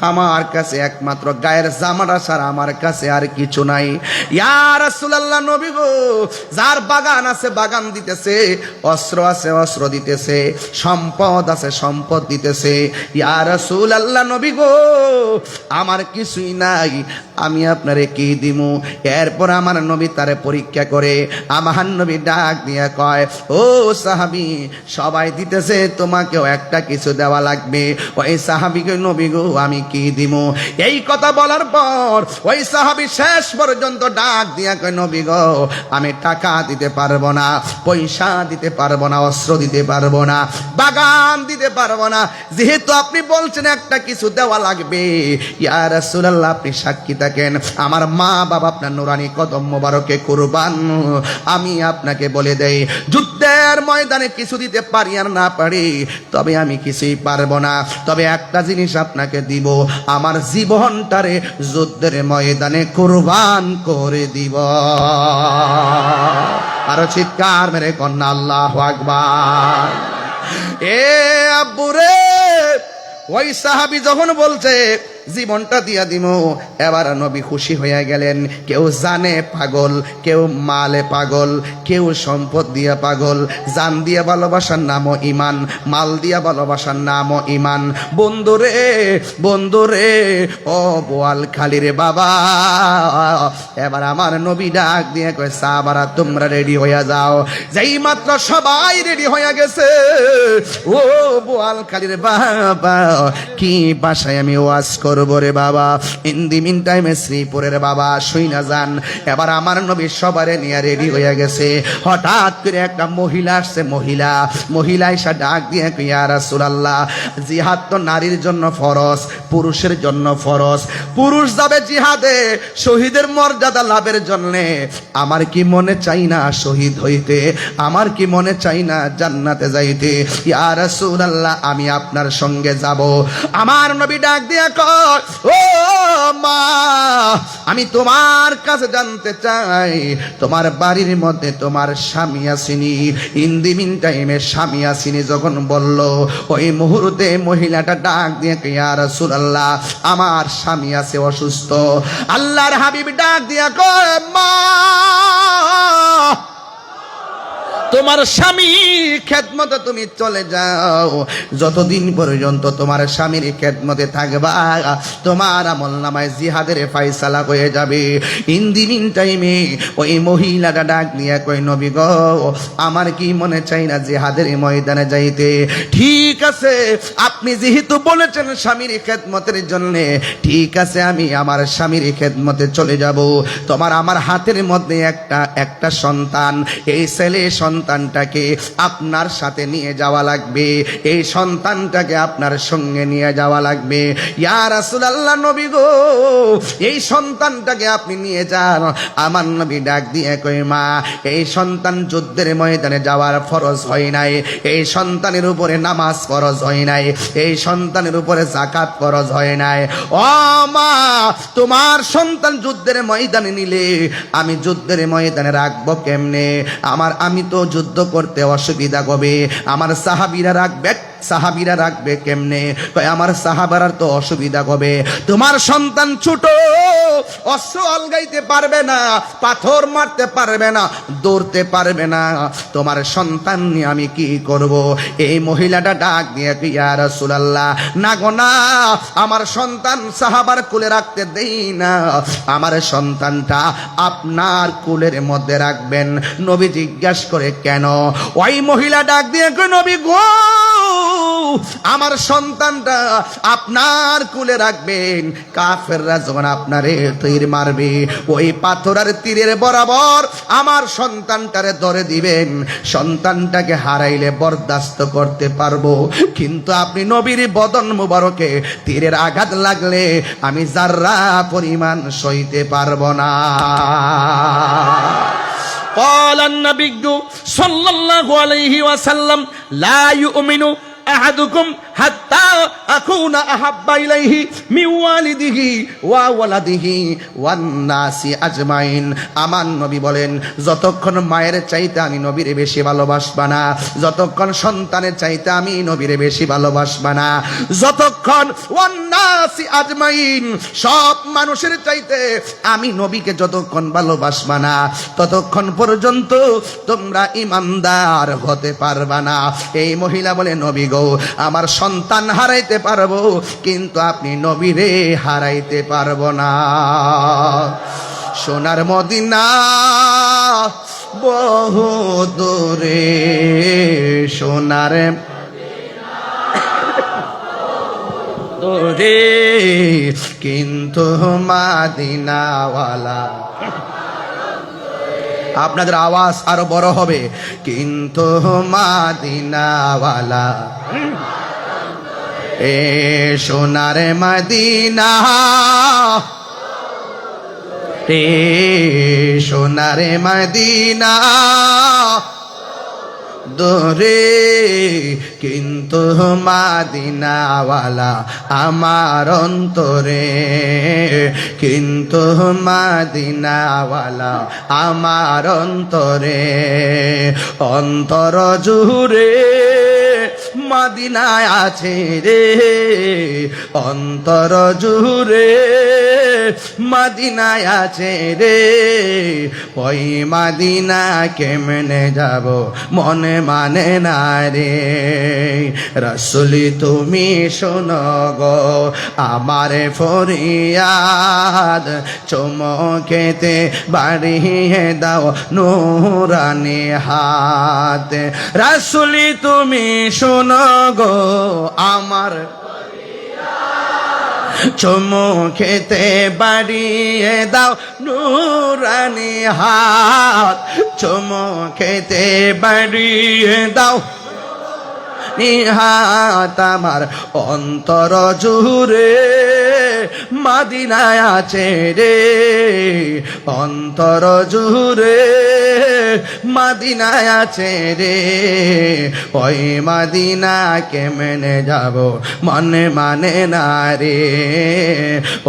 আমার কাছে একমাত্র গায়ের জামাটা ছাড়া আমার কাছে আর কিছু নাই। ইয়া রাসূলুল্লাহ, নবী গো যার বাগান আছে বাগান দিতেছে, অস্ত্র আছে অস্ত্র দিতেছে, সম্পদ আছে সম্পদ দিতেছে। ইয়া রাসূলুল্লাহ, নবী গো আমার কিছুই নাই, আমি আপনারে কি দিমু? এরপর আমার নবী তারে পরীক্ষা করে আমার নবী ডাক দিয়া কয়, ও সাহাবী সবাই দিতেছে, তোমাকেও একটা কিছু দেওয়া লাগবে। ওই সাহাবীকে, নবী গো আমি কি দিমু? এই কথা বলার পর ওই সাহাবী শেষ পর্যন্ত ডাক দিয়া কয়, নবী গো আমি টাকা দিতে পারবো না, পয়সা দিতে পারবো না, অস্ত্র দিতে পারবো না, বাগান দিতে পারবো না, যেহেতু আপনি বলছেন একটা কিছু দেওয়া লাগবে। ইয়া রাসূলুল্লাহ আপনি সাক্ষী থাকেন, আমার মা বাবা আপনার নুরানি কদম মোবারকে কুরবান। আমি আপনাকে বলে দেই, যুদ্ধের ময়দানে কিছু দিতে পারি আর না পারি, তবে আমি কিছুই পারবো না, তবে একটা জিনিস আপনাকে দিব, আমার জীবনটারে যুদ্ধের ময়দানে কুরবান করে দিব। আরো চিৎকার মেরে কন্যা আল্লাহু আকবার। এ আব্বুরে, ওই সাহাবী যখন বলছে জীবনটা দিয়া দিব, এবার নবী খুশি হয়ে গেলেন। কেউ জানে পাগল, কেউ মালে পাগল, কেউ সম্পদ দিয়া পাগল। জান দিয়া ভালোবাসার নামও ইমান, মাল দিয়া ভালোবাসার নামও ইমান। বন্ধুরে বন্ধুরে, ও বোয়াল খালির বাবা, এবার আমার নবী ডাক দিয়ে কয়, সাহাবারা তোমরা রেডি হইয়া যাও। যেই মাত্র সবাই রেডি হইয়া গেছে, ও বোয়াল খালির বাবা কি ভাষায় আমি ওয়াজ করবো রে বাবা। ইন দি মিন টাইমে শ্রীপুরের বাবা শুই না যান। এবার আমার নবী সবারে নিয়ে রেডি হয়ে গেছে। হঠাৎ করে একটা মহিলা আসছে, মহিলা এসে ডাক দিয়ে, ইয়া রাসূলুল্লাহ জিহাদ তো নারীর জন্য ফরজ, পুরুষের জন্য ফরজ। পুরুষ যাবে জিহাদে শহীদের মর্যাদা লাভের জন্য, আমার কি মনে চাই না শহীদ হইতে? আমার কি মনে চাই না জান্নাতে যাইতে? ইয়া রাসূলুল্লাহ আমি আপনার সঙ্গে যাব। আমার নবী ডাক দিয়া কয়, ও মা, আমি তোমার কাছে জানতে চাই তোমার বাড়ির মধ্যে তোমার স্বামী আসেনি? ইন দি মিন টাইমে স্বামী আসেনি যখন বলল, ওই মুহূর্তে মহিলাটা ডাক দিয়ে, ইয়া রাসূলুল্লাহ আমার স্বামী আছে অসুস্থ। আল্লাহর হাবিব ডাক দিয়া কয়, মা তোমার স্বামীর খেদমতে তুমি চলে যাও। যতদিন পর্যন্ত তোমার স্বামীর খেদমতে থাকবা, তোমার আমলনামায় জিহাদের ফয়সালা হয়ে যাবে। ইন দি মিন টাইমে ওই মহিলাটা ডাক নিয়ে কয়, নবী গো আমার কি মনে চাই না জিহাদের ময়দানে যাইতে? ঠিক আছে, আপনি যেহেতু বলেছেন স্বামীর খেদমতের জন্য, ঠিক আছে আমি আমার স্বামীর খেদমতে চলে যাব। তোমার আমার হাতের মধ্যে একটা সন্তান, এই ছেলে সন্তানটাকে আপনার সাথে নিয়ে যাওয়া লাগবে, এই সন্তানটাকে আপনার সঙ্গে নিয়ে যাওয়া লাগবে। ইয়া রাসূলুল্লাহ নবী গো এই সন্তানটাকে আপনি নিয়ে যান। আমার নবী ডাক দিয়ে কই, মা এই সন্তান যুদ্ধের ময়দানে যাওয়ার ফরজ হয় নাই, এই সন্তানের উপরে নামাজ ফরজ হয় নাই, এই সন্তানের উপরে যাকাত ফরজ হয় নাই। ও মা, তোমার সন্তান যুদ্ধের ময়দানে নিলে আমি যুদ্ধের ময়দানে রাখবো কেমনে? আমি তো যুদ্ধ করতে অসুবিধা হবে, আমার সাহাবীরা রাখবে সাহাবীরা রাখবে কেমনে? কয় আমার সাহাবারার তো অসুবিধা হবে, তোমার সন্তান ছোট, অস্ত্র আলগাইতে পারবে না, পাথর মারতে পারবে না, দৌড়তে পারবে না, তোমার সন্তান নিয়ে আমি কি করব? এই মহিলাটা ডাক দিয়ে ইয়া রাসূলুল্লাহ, না গো না, আমার সন্তান সাহাবার কোলে রাখতে দেই না, আমার সন্তানটা আপনার কোলের মধ্যে রাখবেন। নবী জিজ্ঞাসা করে কেন? ওই মহিলা ডাক দিয়ে কই, নবী গো, আমার সন্তানটা আপনার কোলে রাখবেন, কাফেররা যখন আপনারে তীর মারবে, ওই পাথরের তীরের বরাবর আমার সন্তানটারে ধরে দিবেন, সন্তানটাকে হারাইলে বরদাস্ত করতে পারবো, কিন্তু আপনি নবীর বদন মুবারকে তীরের আঘাত লাগলে আমি যাররা পরিমাণ সইতে পারবো না। قال النبي صلى الله عليه وسلم لا يؤمن أحدكم حتى أكون أحب إليه من والده وولده والناس أجمعين। আমার নবী বলেন, যতক্ষণ মায়ের চাইতে আমি নবীরে বেশি ভালোবাসবা না, যতক্ষণ সন্তানের চাইতে আমি নবীরে বেশি ভালোবাসবা না, যতক্ষণ ওয়ান্নাসি আজমাইন, সব মানুষের চাইতে আমি নবীকে যতক্ষণ ভালোবাসবা না, ততক্ষণ পর্যন্ত তোমরা ইমানদার হতে পারবা না। এই মহিলা বলে, নবী গো, আমার সন্তান হারাইতে পারবো, কিন্তু আপনি নবীরে হারাইতে পারবো না। সোনার মদিনা বহু দূরে, সোনার দূরে, কিন্তু মাদিনাওয়ালা, আপনাদের আওয়াজ আরো বড় হবে, কিন্তু মাদিনাওয়ালা, এ সোনার মদিনা, এ সোনার মদিনা দূরে, কিন্তু মাদিনাওয়ালা আমার অন্তরে, কিন্তু মাদিনাওয়ালা আমার অন্তরে, অন্তর জুড়ে মাদিনায় আছে রে, অন্তর জুড়ে মাদিনায় আছে রে, ওই মাদিনা কেমনে যাব মনে মানে না রে। রাসূলি তুমি শোনো গো আমার ফরিয়াদ, চমকেতে বাড়িয়ে দাও নূরানি হাত। রাসূলি তুমি শোনো গো আমার চমকেতে বাড়িয়ে দাও নূরানি হাত, চমকেতে বাড়িয়ে দাও নিহাত, আমার অন্তর জুড়ে মাদিনায় আছে রে, অন্তর জুড়ে মাদিনায় আছে রে, ওই মাদিনা কেমনে যাব মনে মানে না রে,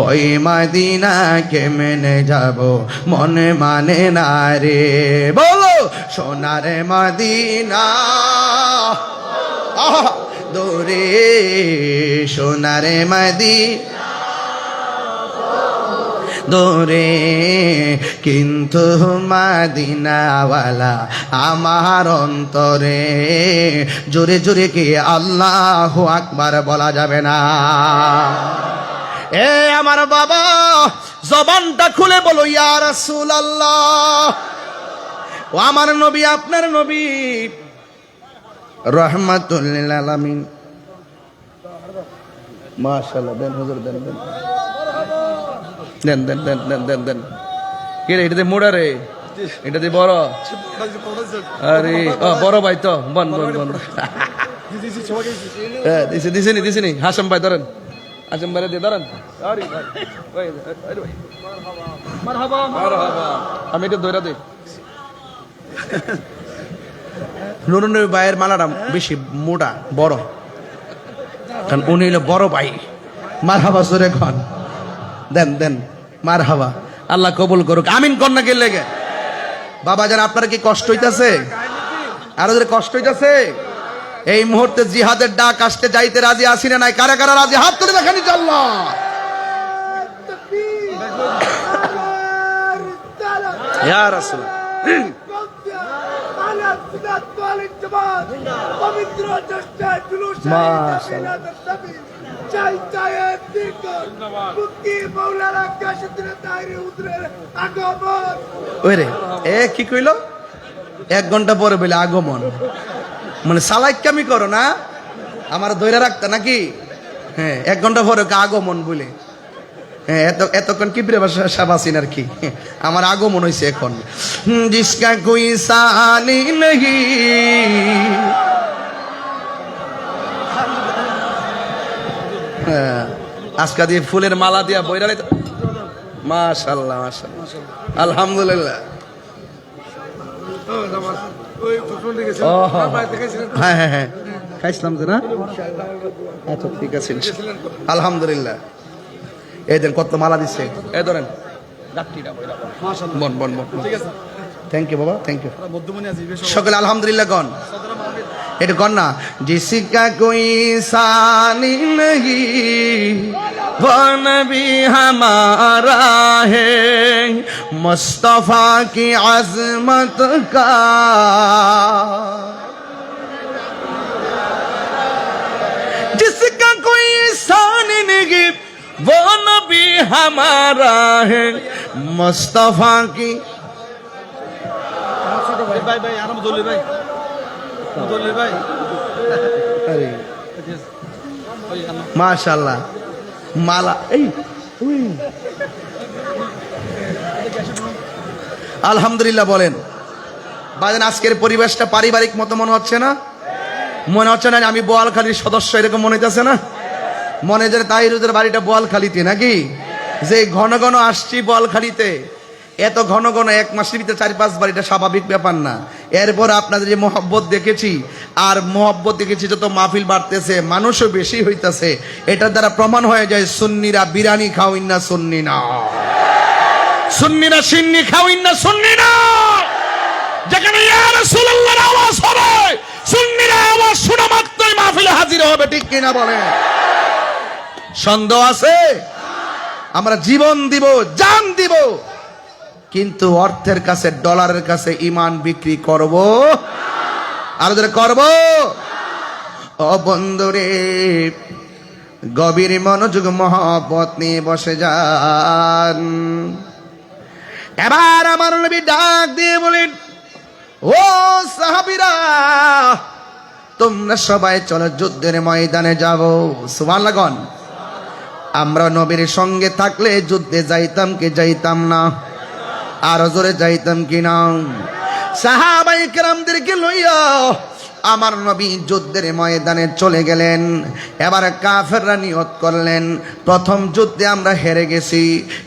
ওই মাদিনা কেমনে যাব মনে মানে না রে। বলো সোনার মাদিনা দূরে, সোনার মদিনা দূরে, কিন্তু মদিনাওয়ালা আমার অন্তরে। জোরে জোরে কি আল্লাহু আকবার বলা যাবে না? এ আমার বাবা, জবানটা খুলে বলো ইয়া রাসূলুল্লাহ। ও আমার নবী, আপনার নবী রহমাতুল লিল আলামিন। মাশাআল্লাহ, দেন হুজুর, দেন দেন দেন দেন দেন দেন দেন দেন। কে রে, এটাতে মোড়া রে, এটাতে বড়। আরে ও বড় ভাই তো, বন বন বন। হ্যাঁ দিছি দিছি নি, দিছি নি। হাসম ভাই ধরেন, হাসম ভাই দিয়ে ধরেন। আরে ভাই, আরে ভাই, মারহাবা মারহাবা। আমি এটা ধরে দেই। নুরুন ভাইয়ের মালাটা বেশি মোটা বড়, কারণ উনি হলো বড় ভাই। মারহাবা সুরে খান, দেন দেন মারহাবা। আল্লাহ কবুল করুক, আমিন কন্যা কে লেগে। বাবা যান, আপনার কি কষ্ট হইতাছে? আরো যদি কষ্ট হইতাছে, এই মুহূর্তে জিহাদের ডাক আসতে যাইতে রাজি আছি না নাই? কারা কারা রাজি? হাত তুলে দেখেন ইনশাআল্লাহ। ইয়া রাসূল ওরে এ কি কইল? 1 ঘন্টা পরে বলে আগমন, মানে সালাইকামি করো না, আমার ধৈর্য রাখতে নাকি? হ্যাঁ, 1 ঘন্টা পরে আগমন বলে। হ্যাঁ, এতক্ষণ কি সাবাসিন আর কি, আমার আগমন হয়েছে এখন। জিসকা কোই সালি নহি, আজকা দিয়ে ফুলের মালা দিয়া বইরা, মাশাআল্লাহ মাশাআল্লাহ, আলহামদুলিল্লাহ। হ্যাঁ হ্যাঁ হ্যাঁ, খাইছিলাম তো না? আচ্ছা ঠিক আছে, আলহামদুলিল্লাহ। এই দেন কত মালা দিচ্ছে, এই ধরেন। বন বন বন, থ্যাংক ইউ বাবা, থ্যাংক ইউ। সকলে আলহামদুলিল্লাহ গণ, এটা গণ না। জিসকা কোই সানি নহি वो नबी हमारा है, मुस्तफा की अजमत का जिसका कोई शान नहीं, वो नबी हमारा है, मुस्तफा की। भाई भाई आराम दोले भाई, दोले भाई। अरे माशाल्लाह, মালা এই আলহামদুলিল্লাহ বলেন। বাজান আজকের পরিবেশটা পারিবারিক মতো মনে হচ্ছে না? মনে হচ্ছে না আমি বোয়ালখালীর সদস্য, এরকম মনে হচ্ছে না? মনে যে তাহিরুদের বাড়িটা বোয়ালখালীতে নাকি, যে ঘন ঘন আসছি বোয়ালখালীতে, এত ঘন ঘন 1 মাসের ভিতরে 4-5 বার, এটা স্বাভাবিক ব্যাপার না। এরপর আপনাদের যে মহব্বত দেখেছি, আর মহব্বত দেখেছি যত মাহফিল বাড়তেছে, মানুষও বেশি হইতাছে, এটার দ্বারা প্রমাণ হয়ে যায় সুন্নিরা বিরিয়ানি খাওইন না, সুন্নি না, সুন্নিরা সিন্নি খাওইন না, সুন্নি না। যেখানে ইয়া রাসূলুল্লাহর আওয়াজ হবে, সুন্নিরা আওয়াজ শোনা মাত্রই মাহফিলে হাজির হবে, ঠিক কিনা বলেন? সন্দেহ আছে? আমরা জীবন দিব, জান দিব, কিন্তু অর্থের কাছে, ডলারের কাছে ইমান বিক্রি করব? আরো ধরে করব? ও বন্ধুরে, গভীর মনোযোগ মহব্বত নিয়ে বসে যান। এবার আমার নবী ডাক দিয়ে বলেন, ও সাহাবীরা, তোমরা সবাই চলো যুদ্ধের ময়দানে যাব। সুবহানাল্লাহ গণ। আমরা নবীর সঙ্গে থাকলে যুদ্ধে যাইতাম কি যাইতাম না? আরো জোরে যাইতাম কিনা? সাহাবায়ে কেরামদেরকে লইয়া আমার নবী যুদ্ধের ময়দানে চলে গেলেন। এবার কাফেররা নিয়ত করলেন, প্রথম যুদ্ধে আমরা হেরে গেছি,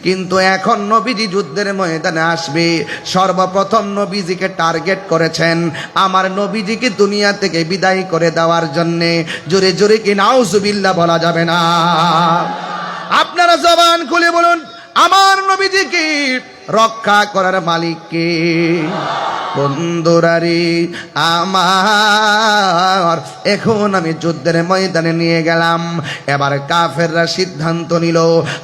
কিন্তু এখন নবীজি যুদ্ধের ময়দানে আসবে, সর্বপ্রথম নবীজিকে টার্গেট করেছেন, আমার নবীজিকে দুনিয়া থেকে বিদায় করে দেওয়ার জন্যে। জোরে জোরে কি নাউজুবিল্লাহ বলা যাবে না? আপনারা জবান খুলে বলুন, আমার নবীজিকে রক্ষা করার মালিক কে? বন্ধুরারে আমার, এখন আমি যুদ্ধের ময়দানে নিয়ে গেলাম। এবার কাফেররা সিদ্ধান্ত নিল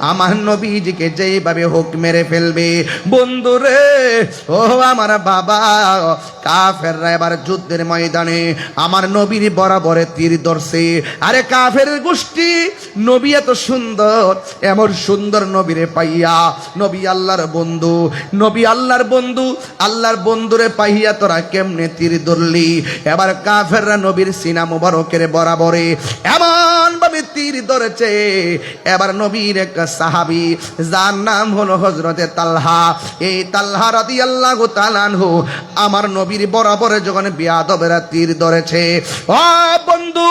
আমার নবীজিকে যেইভাবে হোক মেরে ফেলবে। বন্ধুরে ও আমার বাবা, কাফেররা এবার যুদ্ধের ময়দানে আমার নবীর বরাবরে তীর ধরছে। আরে কাফের গোষ্ঠী, নবী এত সুন্দর, এমন সুন্দর নবীরে পাইয়া, নবী আল্লাহর বন্ধু, নবী আল্লাহর বন্ধু, আল্লাহর বন্ধুরে পাইয়া তোরা কেমনে তীর ধরলি? এবার কাফেররা নবীর সিনা মুবারকের বরাবরে এমন ভাবে তীর ধরেছে। এবার নবীর এক সাহাবী, যার নাম হলো হযরতে তালহা, এই তালহা রাদিয়াল্লাহু তাআলা আনহু আমার নবীর বরাবরে যখন বিয়াদবেরা তীর ধরেছে, ও বন্ধু,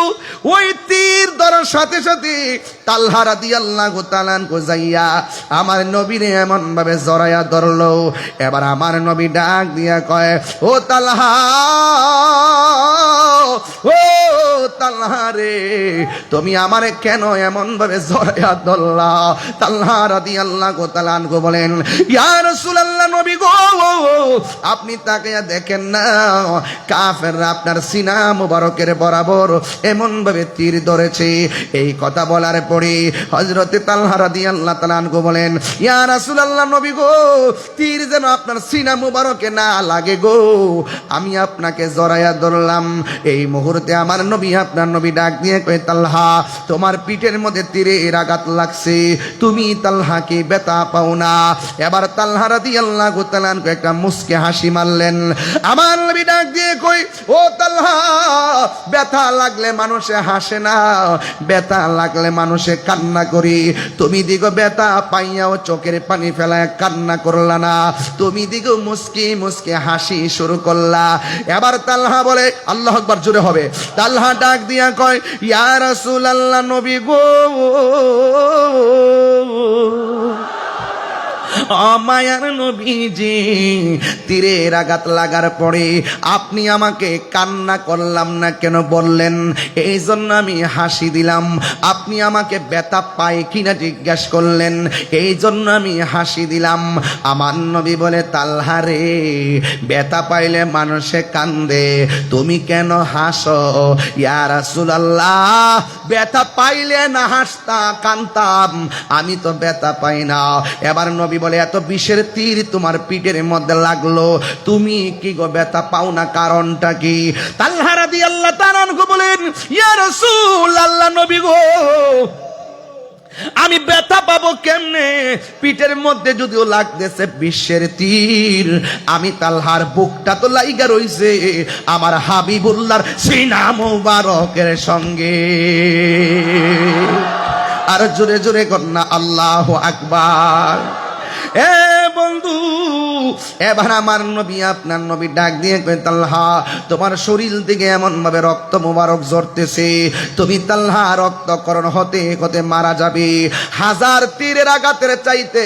ওই তীর ধরার সাথে সাথে তালহা রাদিয়াল্লাহু তাআলা আনহু যাইয়া আমার নবীরে এমন ভাবে জড়াইয়া ধরলো। এবার আমার নবী ডাক দিয়া কয়, ও তালহা, ও তালহা রে, তুমি আমারে কেন এমন ভাবে জড়াইয়া ধরলা? তালহা রাদিয়াল্লাহু তাআলা আনহু বলেন, ইয়া রাসূলুল্লাহ, নবী গো, আপনি তাকায়া দেখেন না, কাফেররা আপনার সিনা মুবারকের বরাবর এমন ভাবে তীর ধরেছে। এই কথা বলার পরে হযরতে তালহা রাদিয়াল্লাহু তাআলা আনহু বলেন, ইয়া রাসূলুল্লাহ, নবী গো, তীর যেন আপনার সিনা মুবারকে না লাগে গো, আমি আপনাকে জড়াইয়া ধরলাম। এই মুহূর্তে আমার নবী, আপনার নবী ডাক দিয়ে কয়, তালহা, তোমার পিঠের মধ্যে তীরের আঘাত লাগছে, তুমি তালহা কি ব্যথা পাও না? এবার তালহা রাদিয়াল্লাহু তাআলা আনহু একটা মুস্কে হাসি মারলেন। আমার নবী ডাক দিয়ে কই, ও তালহা, ব্যথা লাগলে মানুষে হাসে না, ব্যথা লাগলে মানুষে কান্না করি। তুমি দিগো ব্যথা পাইয়াও চোখের পানি ফেলায় কান্না করলা না, তুমি দিগো মুস্কি মুস্কি হাসি শুরু করলা। এবার তালহা বলে, আল্লাহু আকবার, জোরে হবে। তালহা ডাক দিয়া কয়, ইয়া রাসূলুল্লাহ, নবী গো, মায়ার নবীজি, তীরের আঘাত লাগার পরে আপনি আমাকে কান্না করলাম না কেন বললেন? এই জন্য আমি হাসি দিলাম। আপনি আমাকে ব্যথা পায় কিনা জিজ্ঞাসা করলেন, এই জন্য আমি হাসি দিলাম। আমার নবী বলে, তালহা রে, ব্যথা পাইলে মানুষে কান্দে, তুমি কেন হাসো? ইয়া রাসূলুল্লাহ, ব্যথা পাইলে না হাসতা কান্দতাম, আমি তো ব্যথা পাই না। এবার নবী বলে, এত বিষের তীর তোমার পিঠের মধ্যে লাগলো, তুমি কি গো ব্যথা পাও না, কারণটা কি? তালহা রাদিয়াল্লাহু তাআলা আনহু বলেন, ইয়া রাসূলুল্লাহ, নবী গো, আমি ব্যথা পাবো কেমনে? পিঠের মধ্যে যদিও লাগতেছে বিষের তীর, আমি তালহার বুকটা তো লাইগা রইছে আমার হাবিবুল্লাহর সিনা মুবারকের সঙ্গে। আর জোরে জোরে কন্যা আল্লাহু আকবার। এ বন্ধু, এবার আমার নবী, আপনার নবী ডাক দিয়ে কই, তালহা, তোমার শরীর থেকে এমন ভাবে রক্ত মুবারক ঝরতেছে, তুমি তালহা রক্তকরণ হতে হতে মারা যাবে। হাজার তীরের আঘাতের চাইতে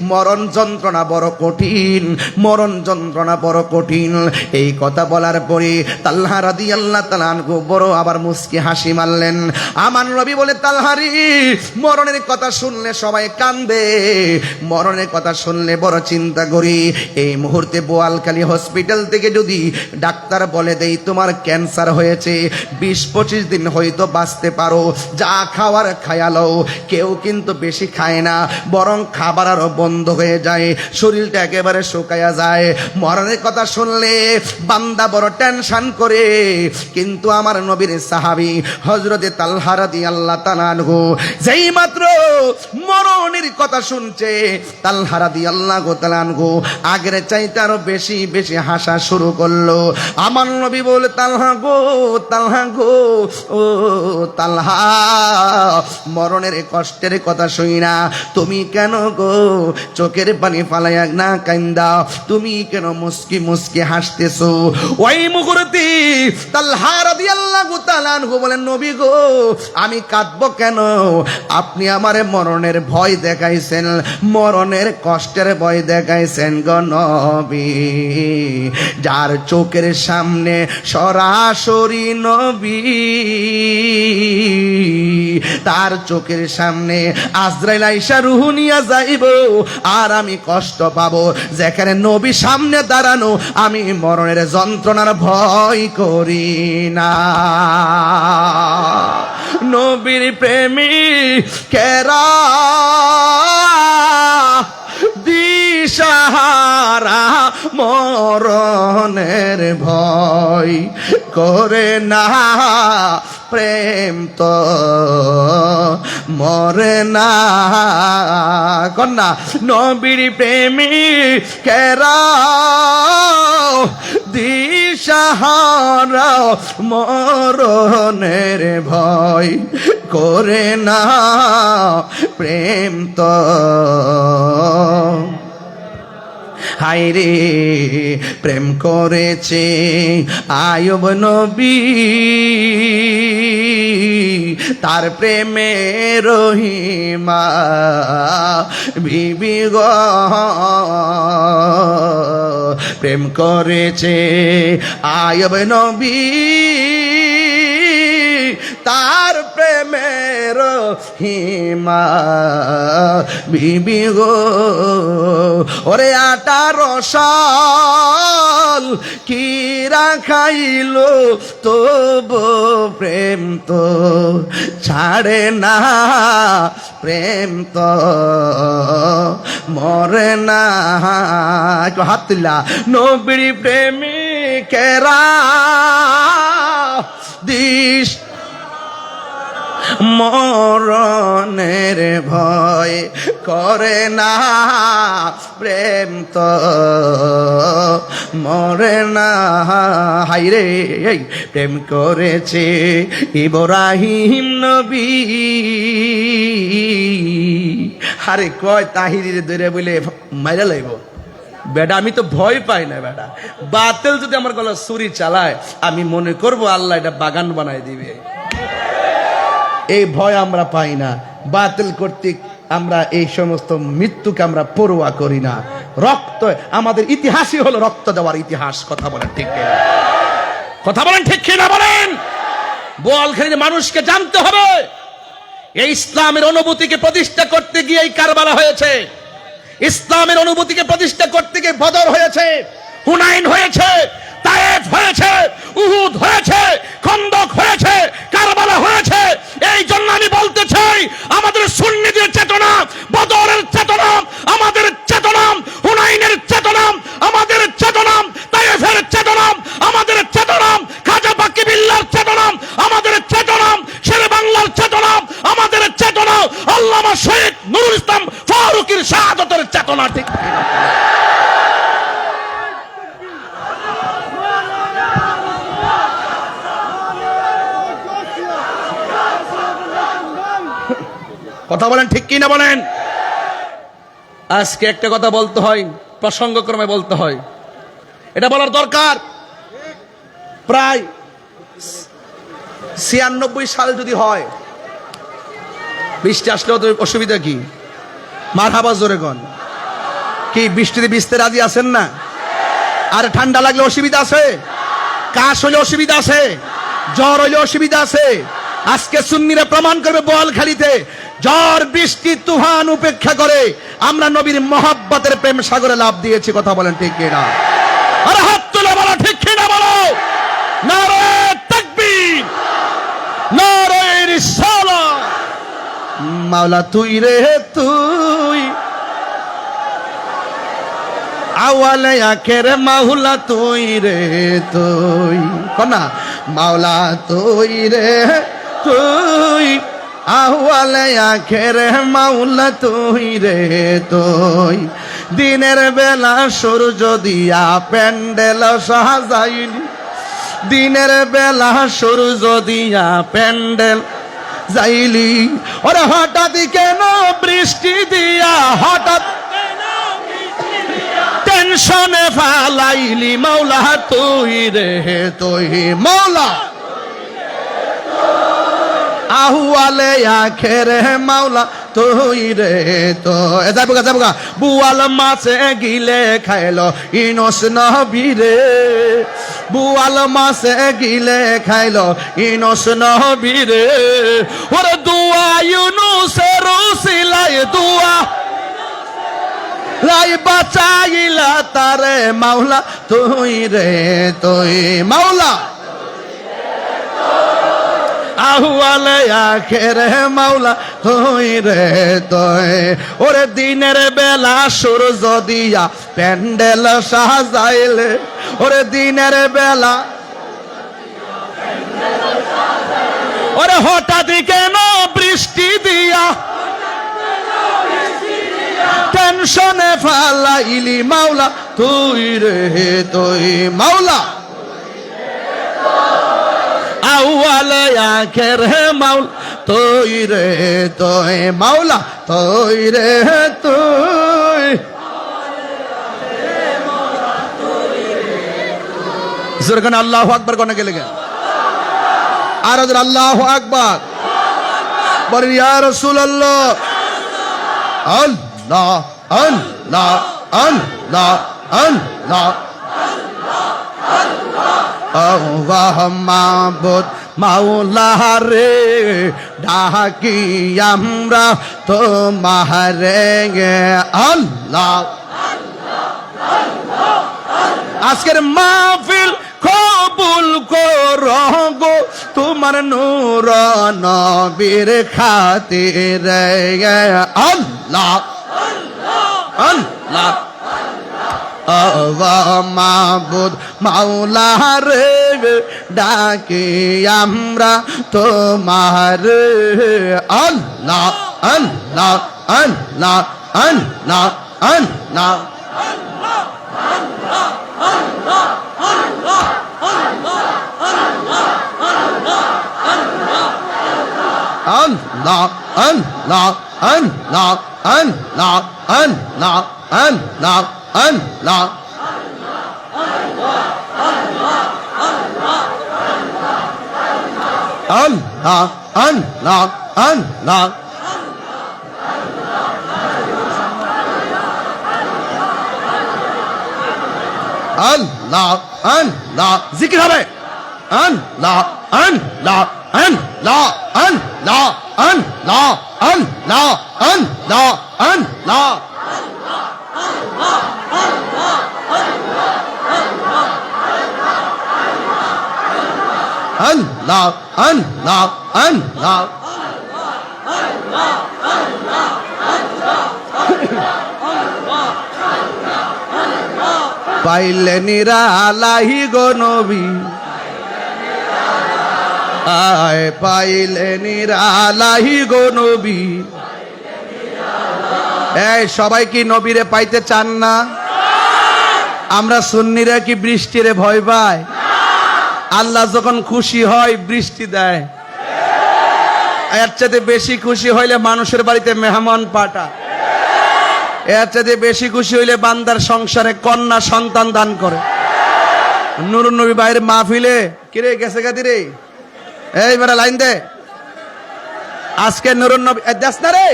মরণ যন্ত্রণা বড় কঠিন, মরণ যন্ত্রণা বড় কঠিন। এই কথা বলার পরে তালহা রাদিয়াল্লাহু তাআলা আনহু বড় আবার মুস্কি হাসি মারলেন। আমার নবী বলে, তালহা রে, মরণের কথা শুনলে সবাই কান্দে, মরণের কথা শুনলে বড় চিন্তা করি। এই মুহূর্তে বোয়ালখালী হসপিটাল থেকে যদি ডাক্তার বলে দেই তোমার ক্যান্সার হয়েছে, 20-25 দিন হয়তো বাঁচতে পারো, যা খাওয়ার খায়ালো, কেউ কিন্তু বেশি খায় না, বরং খাবার আরো বন্ধ হয়ে যায়, শরীরটা একেবারে শুকায়া যায়। মরণের কথা শুনলে বান্দা বড় টেনশন করে। কিন্তু আমার নবীর সাহাবী হযরতে তালহা রাদিয়াল্লাহু তাআলা আনহু যেই মাত্র মরণের কথা শুনছে, তালহা রাদিয়াল্লাহু তাআলা আনহু আগের চাইতে আরো বেশি বেশি হাসা শুরু করলো। আমার নবী বলে, তালহা গো, তালহা গো, ও তালহা, মরণের কষ্টের কথা শুনি না তুমি কেন গো চোখের পানি ফালাইয়া না কান্দা, তুমি কেন মুস্কি মুস্কি হাসতেছো? ওই মুহূর্তে তালহা রাদিয়াল্লাহু তাআলা আনহু বলেন, নবী গো, আমি কাঁদবো কেন? আপনি আমারে মরণের ভয় দেখাইছেন, মরণের কষ্টের ভয় দেখাইছেন গো নবী। যার চোখের সামনে সরাসরি নবী, তার চোখের সামনে আজরাইল আইসা রূহ নিয়া যাইব, আর আমি কষ্ট পাবো। যেখানে নবী সামনে দাঁড়ানো, আমি মরণের যন্ত্রণার ভয় করি না। নবীর প্রেমিকেরা দিশাহারা মরণের ভয় করে না, প্রেম তো মরে না। কন্যা, নবীর প্রেমিকেরা দিশাহারা মরণের ভয় করে না, প্রেম তো। হায়রে, প্রেম করেছে আয়ুব নবী, তার প্রেমে রহিমা বিবি গো। প্রেম করেছে আয়ুব নবী, তার প্রেমের হিমা বিবি গো ওরে 18 সাল কি রাখাইল তবু প্রেম তো ছাড়ে না, প্রেম তো মরে না। একটু হাত তুলা। নবীর প্রেমিকেরা দিস মরণের ভয় করে না, প্রেম তো মরে না। হাইরে প্রেম করেছে ইব্রাহিম নবী। আরে কয় তাহিরির দূরে বলে মাইরা লাইব বেটা, আমি তো ভয় পাই না বেটা। বাতিল যদি আমার গলা ছুরি চালায় আমি মনে করব আল্লাহ এটা বাগান বানায় দিবে। এই ভয় আমরা পাই না। বাতিল কর্তৃক আমরা এই সমস্ত মৃত্যুকে আমরা পরোয়া করি না। রক্ত আমাদের ইতিহাসই হলো রক্ত দেওয়ার ইতিহাস। কথা বলেন ঠিক কিনা? কথা বলেন ঠিক কিনা বলেন? বোয়ালখালীর মানুষকে জানতে হবে এই ইসলামের অনুভূতিকে প্রতিষ্ঠা করতে গিয়ে এই কারবালা হয়েছে। ইসলামের অনুভূতিকে প্রতিষ্ঠা করতে গিয়ে বদর হয়েছে, হুনাইন হয়েছে, তায়েফ হয়েছে, উহুদ হয়েছে, খন্দক হয়েছে, কারবালা হয়েছে। এই জন্য আমি বলতে চাই আমাদের সুন্নিদের চেতনা, বদরের চেতনা আমাদের চেতনা, হুনাইনের চেতনা আমাদের চেতনা, তায়েফের চেতনা আমাদের চেতনা, খাজা বাকি বিল্লাহর চেতনা আমাদের চেতনা, শেরে বাংলার চেতনা আমাদের চেতনা, আল্লামা শহীদ নুরুল ইসলাম ফারুকীর শাহাদাতের চেতনা। ঠিক কথা বলেন ঠিক কি না বলেন? আজকে একটা কথা বলতে হয়, প্রসঙ্গক্রমে বলতে হয়, এটা বলার দরকার। প্রায় 96 সাল যদি হয়, বৃষ্টি আসলেও তো অসুবিধা কি? মারহাবা জোরে গন। কি বৃষ্টিতে ভিজতে রাজি আছেন না? আর ঠান্ডা লাগলে অসুবিধা আছে? কাশ হইলে অসুবিধা আছে? জ্বর হইলে অসুবিধা আছে? আজকে সুন্নিরা প্রমাণ করবে বোয়ালখালীতে ঝড় বৃষ্টি তুফান উপেক্ষা করে আমরা নবীর মহব্বতের প্রেম সাগরে লাভ দিয়েছি। কথা বলেন ঠিক কিনা? আরে হাত তুলে বলো ঠিক কিনা বলো। নারে তাকবীর, নারে রিসালাত। মাওলা তুই রে তুই, আওয়ালে আখের মাওলা তুই রে তুই। কোনা মাওলা তুই রে তুই, আওয়ালে আখের মাওলা তুই রে তুই। দিনের বেলা সূর্য দিয়া প্যান্ডেল সাজাইলি, দিনের বেলা সূর্য দিয়া প্যান্ডেল যাইলি, ওরে হঠাৎ কেন বৃষ্টি দিয়া, হঠাৎ টেনশনে ফালাইলি, মাওলা তুই রে তুই, মাওলা আহওয়ালে আখের মাওলা তুই রে তো। যাবগা যাবগা বুয়াল মাছে গিলে খাইলো ইনস নবী রে, বুয়াল মাছে গিলে খাইলো ইনস নবী রে। ওরে দুয়া ইউনুসের উসিলায় দুয়া লাই বাঁচাইলা তারে মাওলা তুই রে তুই, মাওলা আহওয়ালে আখের মাওলা তুই রে তুই। ওরে দিনের বেলা সূর্য দিয়া প্যান্ডেল সাজাইলে, ওরে দিনের বেলা, ওরে হঠাৎ কেন বৃষ্টি দিয়া টেনশনে ফালাইলি, মাওলা তুই রে তুই, মাওলা আউয়ালে আখের মাওলা তুই রে তুই, মাওলা তুই রে তুই। জোরগান আল্লাহু আকবার কোনে গেলে গে? আর আল্লাহু আকবার বলেন ইয়া রাসূলুল্লাহ। আল্লাহ আল্লাহ আল্লাহ আল্লাহ, আল্লাহ মাবুদ মাওলা রে ডাকি আমরা তোমারে আল্লাহ। আজকের মাহফিল কবুল করো গো তোমার নূর নবীর খাতিরে আল্লাহ আল্লাহ। মাবুদ মাওলা রে ডাকি আমরা তোমার আল্লাহ আল্লাহ আল্লাহ আল্লাহ আল্লাহ। Allah, Allah, Allah, Allah, Allah, Allah, Allah. Allah, Allah, Allah. Allah, Allah. জিকির হবে। Allah, Allah, Allah, Allah, Allah, Allah, Allah, Allah. Allah, Allah, Allah. পাইলে নিরালাহি গো নবী, আয় পাইলে নিরালাহি গো নবী। এই সবাই কি নবীরে পাইতে চান না? আমরা সুন্নিরা কি বৃষ্টিরে ভয় পাই? আল্লাহ যখন খুশি হয় বৃষ্টি দেয়। এর চাইতে বেশি খুশি হইলে মানুষের বাড়িতে মেহমান পাঠা। এর চাইতে বেশি খুশি হইলে বান্দার সংসারে কন্যা সন্তান দান করে। নুরুন নবী ভাইয়ের মাহফিলে কিরে গেছে গাদি রে, এইবারে লাইন দে। আজকে নুরুন নবী দেশ না রে,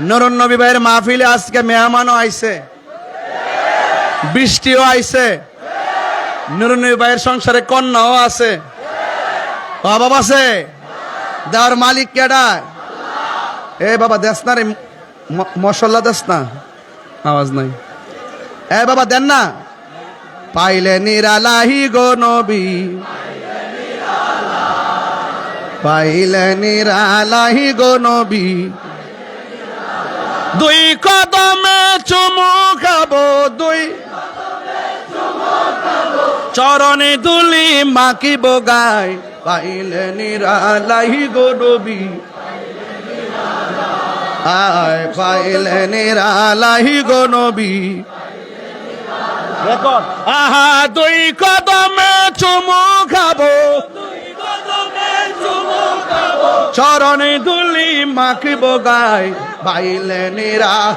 নুরুন নবী ভাইয়ের মাহফিলে আজকে মেহমানও আইছে, বৃষ্টিও আইছে, নুরুন নবী ভাইয়ের সংসারে কন্যাও আছে, অভাব আছে। দেওয়ার মালিক কেডা? এ বাবা দেশ না রে, মশলা দেশ না, আওয়াজ নাই। এ বাবা দেন না। পাইলে নিরালাহি গো নবী, পাইলে নিরালাহি গো নবী। দুই কদমে চুমু খাবো, দুই চরণে দুলি মাখিব গায়। পাইলে নিরালাহি গো নবী, আয় পাইলে নিরালাহি গো নবী। আহা দুই কদমে চুমু খাবো, চরণে দুলি মাখিব গায়। পাইলে নিরালাই,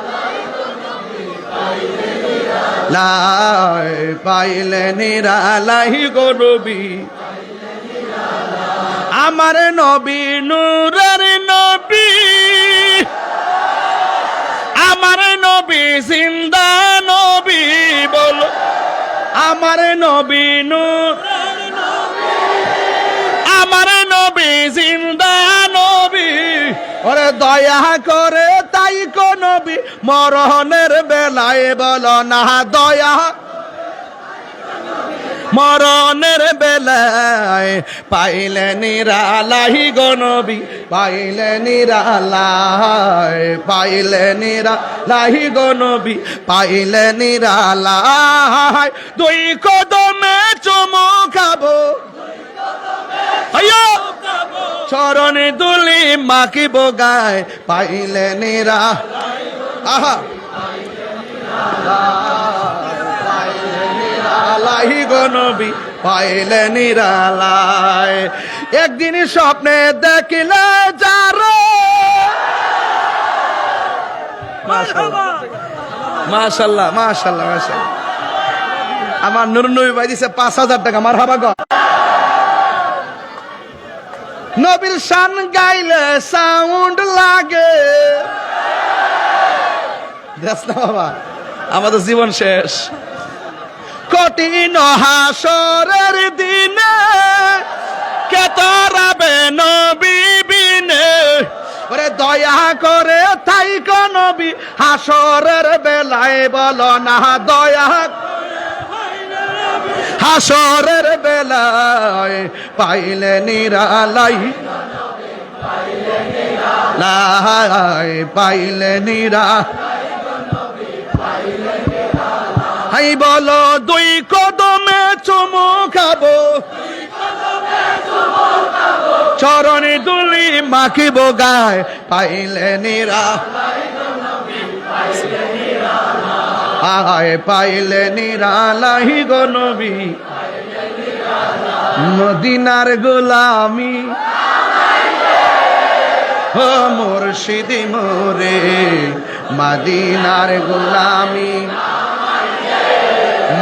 পাইলে নিরালাহি গো নবী। আমার নবী নূরের নবী, আমার নবী জিন্দা নবী। বলো আমার নবী নূর, আমার নবী জিন্দা নবী। ওরে দয়া করে তাই কো নবী মরণের বেলায় বলো না দয়া। মরণের বেলায় পাইলে নিরালাহি গো নবী, পাইলে নিরালায়, পাইলে নিরালাহি গো নবী, পাইলে নিরালায়। দুই কদমে চুমু খাবো, চরণে দুলি মাখিব গায়। পাইলে নিরা, আহা পাইলে নিরালাহি গো নবী, পাইলে নিরালায়। একদিন স্বপ্নে দেখিলে যারো, মাশাআল্লাহ মাশাআল্লাহ মাশাআল্লাহ মাশাআল্লাহ। আমার নুরুন নবী ভাই দিছে ৫,০০০ টাকা। মারহাবা গো। নবীর শান গাইলে সাউন্ড লাগে। দেখ না বাবা, আমাদের জীবন শেষ। কঠিন হাসরের দিনে কে তরাবে নবী বিনে ওরে দয়া করে তাই নবী হাসরের বেলায় বলো না দয়া হাসরের বেলায় পাইলে নিরালাই পাইলে নিরা হাই বলো দুই কদমে চুমু খাবো চরণে দুলি মাখিব গায় পাইলে নিরা আয় পাইলে নিরালাই গো নবী মদিনার গোলামি ও মুর্শিদি মোরে মদিনার গোলামি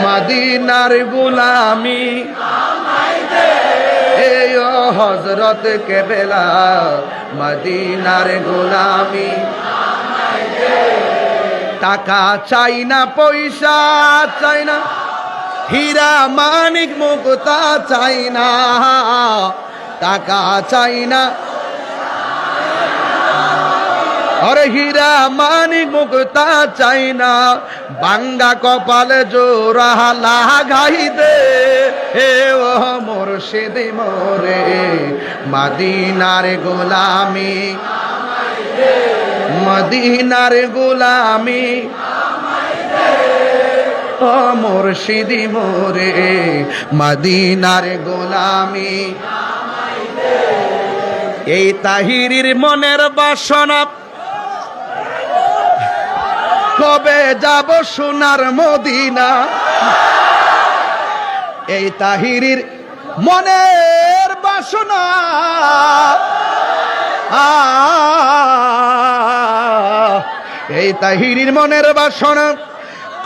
মদিনার গোলামি এই হযরত কেবলা মদিনার গোলামি টাকা চাই না পয়সা চাই না হীরা মানিক মুক্তা চাই না টাকা চাই না अरे हीरा मानिक मुक्ता चाइना बांगा कपाले जोरा लागाई दे हे ओ मुर्शिद मोरे मदीनार गोलामी मदीनार गोलामी ओ मुर्शिद मोरे मदीनार गोलामी এই তাহিরির মনের বাসনা কবে যাব সোনার মদিনা এই তাহিরির মনের বাসনা এই তাহিরির মনের বাসনা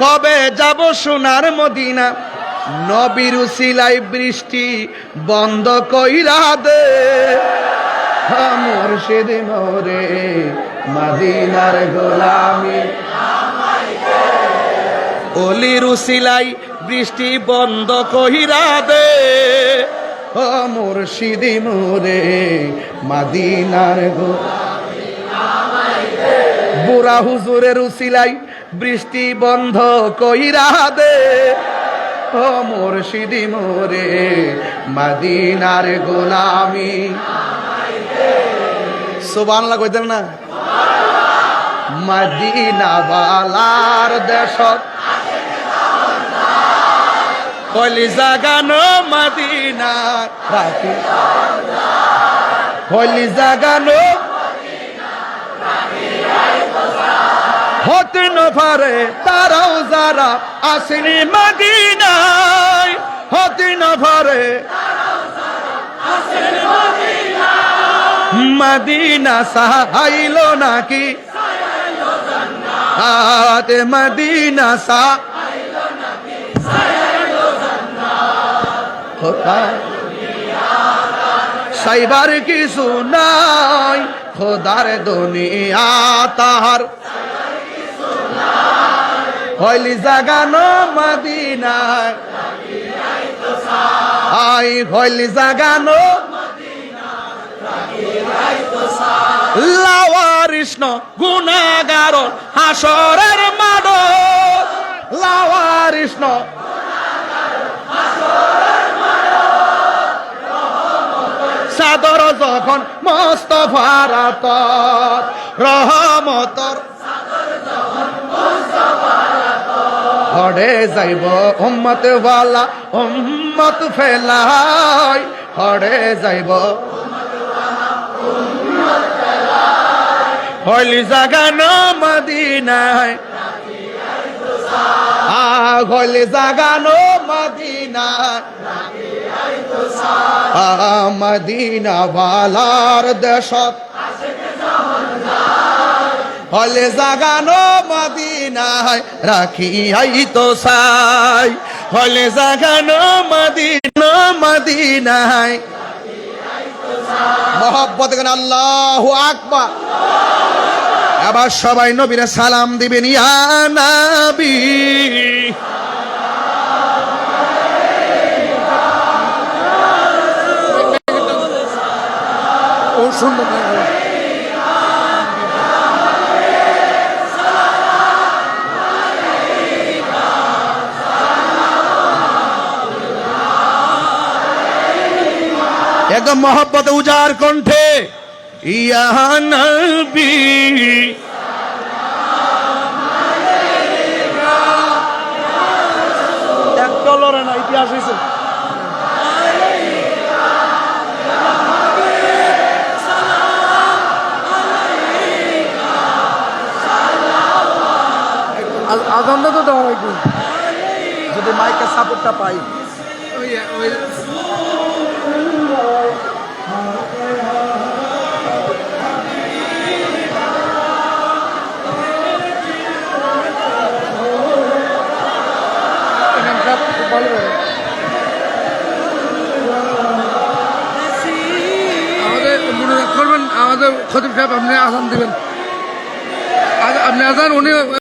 কবে যাব সোনার মদিনা নবীর উসিলাই বৃষ্টি বন্ধ কইরা দে মুর্শিদ মোরে মদিনার গোলামি অলির উসিলাই বৃষ্টি বন্ধ কইরা দে ও মুর্শিদ মোরে মদিনার গোলামি বুড়া হুজুরের উসিলাই বৃষ্টি বন্ধ কইরা দে ও মুর্শিদ মোরে মদিনার গোলামি সুবহানাল্লাহ কইতেন না মদিনা বালার দেশত কলিজা গানো মদিনা রাখি কলিজা গানো হতে ন পারে তারাও যারা আসেনি মদিনায় হতে ন পারে মদিনা সাহাইলো নাকি আতে মদিনা সাহাইলো নাকি সাইবার কিছু নাই খোদার দুনিয়া তাহার হইলি জাগানো মদিনা আই হইলি জাগানো লাওয়ারিষ্ণ গুনাগার হাসরের মাড লাওয়ারিষ্ণ সাদর যখন মোস্তফার রহমতর হড়ে যাইব উম্মত ওয়ালা উম্মত ফেলাই হড়ে যাইব হইলি জাগানো মদিনায় হইলি জাগানো মদিনায় মদিনা বালার দেশত হলে জাগানো মদিনায় রাখি তো সাই হলে জাগানো মদিনায় মোহাব্বত করেন আল্লাহু আকবার আবার সবাই নবীরে সালাম দিবেন ইয়া নবী সুন্দর একদম মহব্বতে উজার কণ্ঠে ইয়া নবী $1 না ইতিহাস হয়েছে আজানটা তো দেওয়া হয়নি যদি মাইকের সাপোর্টটা পাই খুব ভালো করে আমাদের মনোযোগ করবেন আমাদের খতিব সাহেব আপনি আজান দিবেন আপনি আজান উনি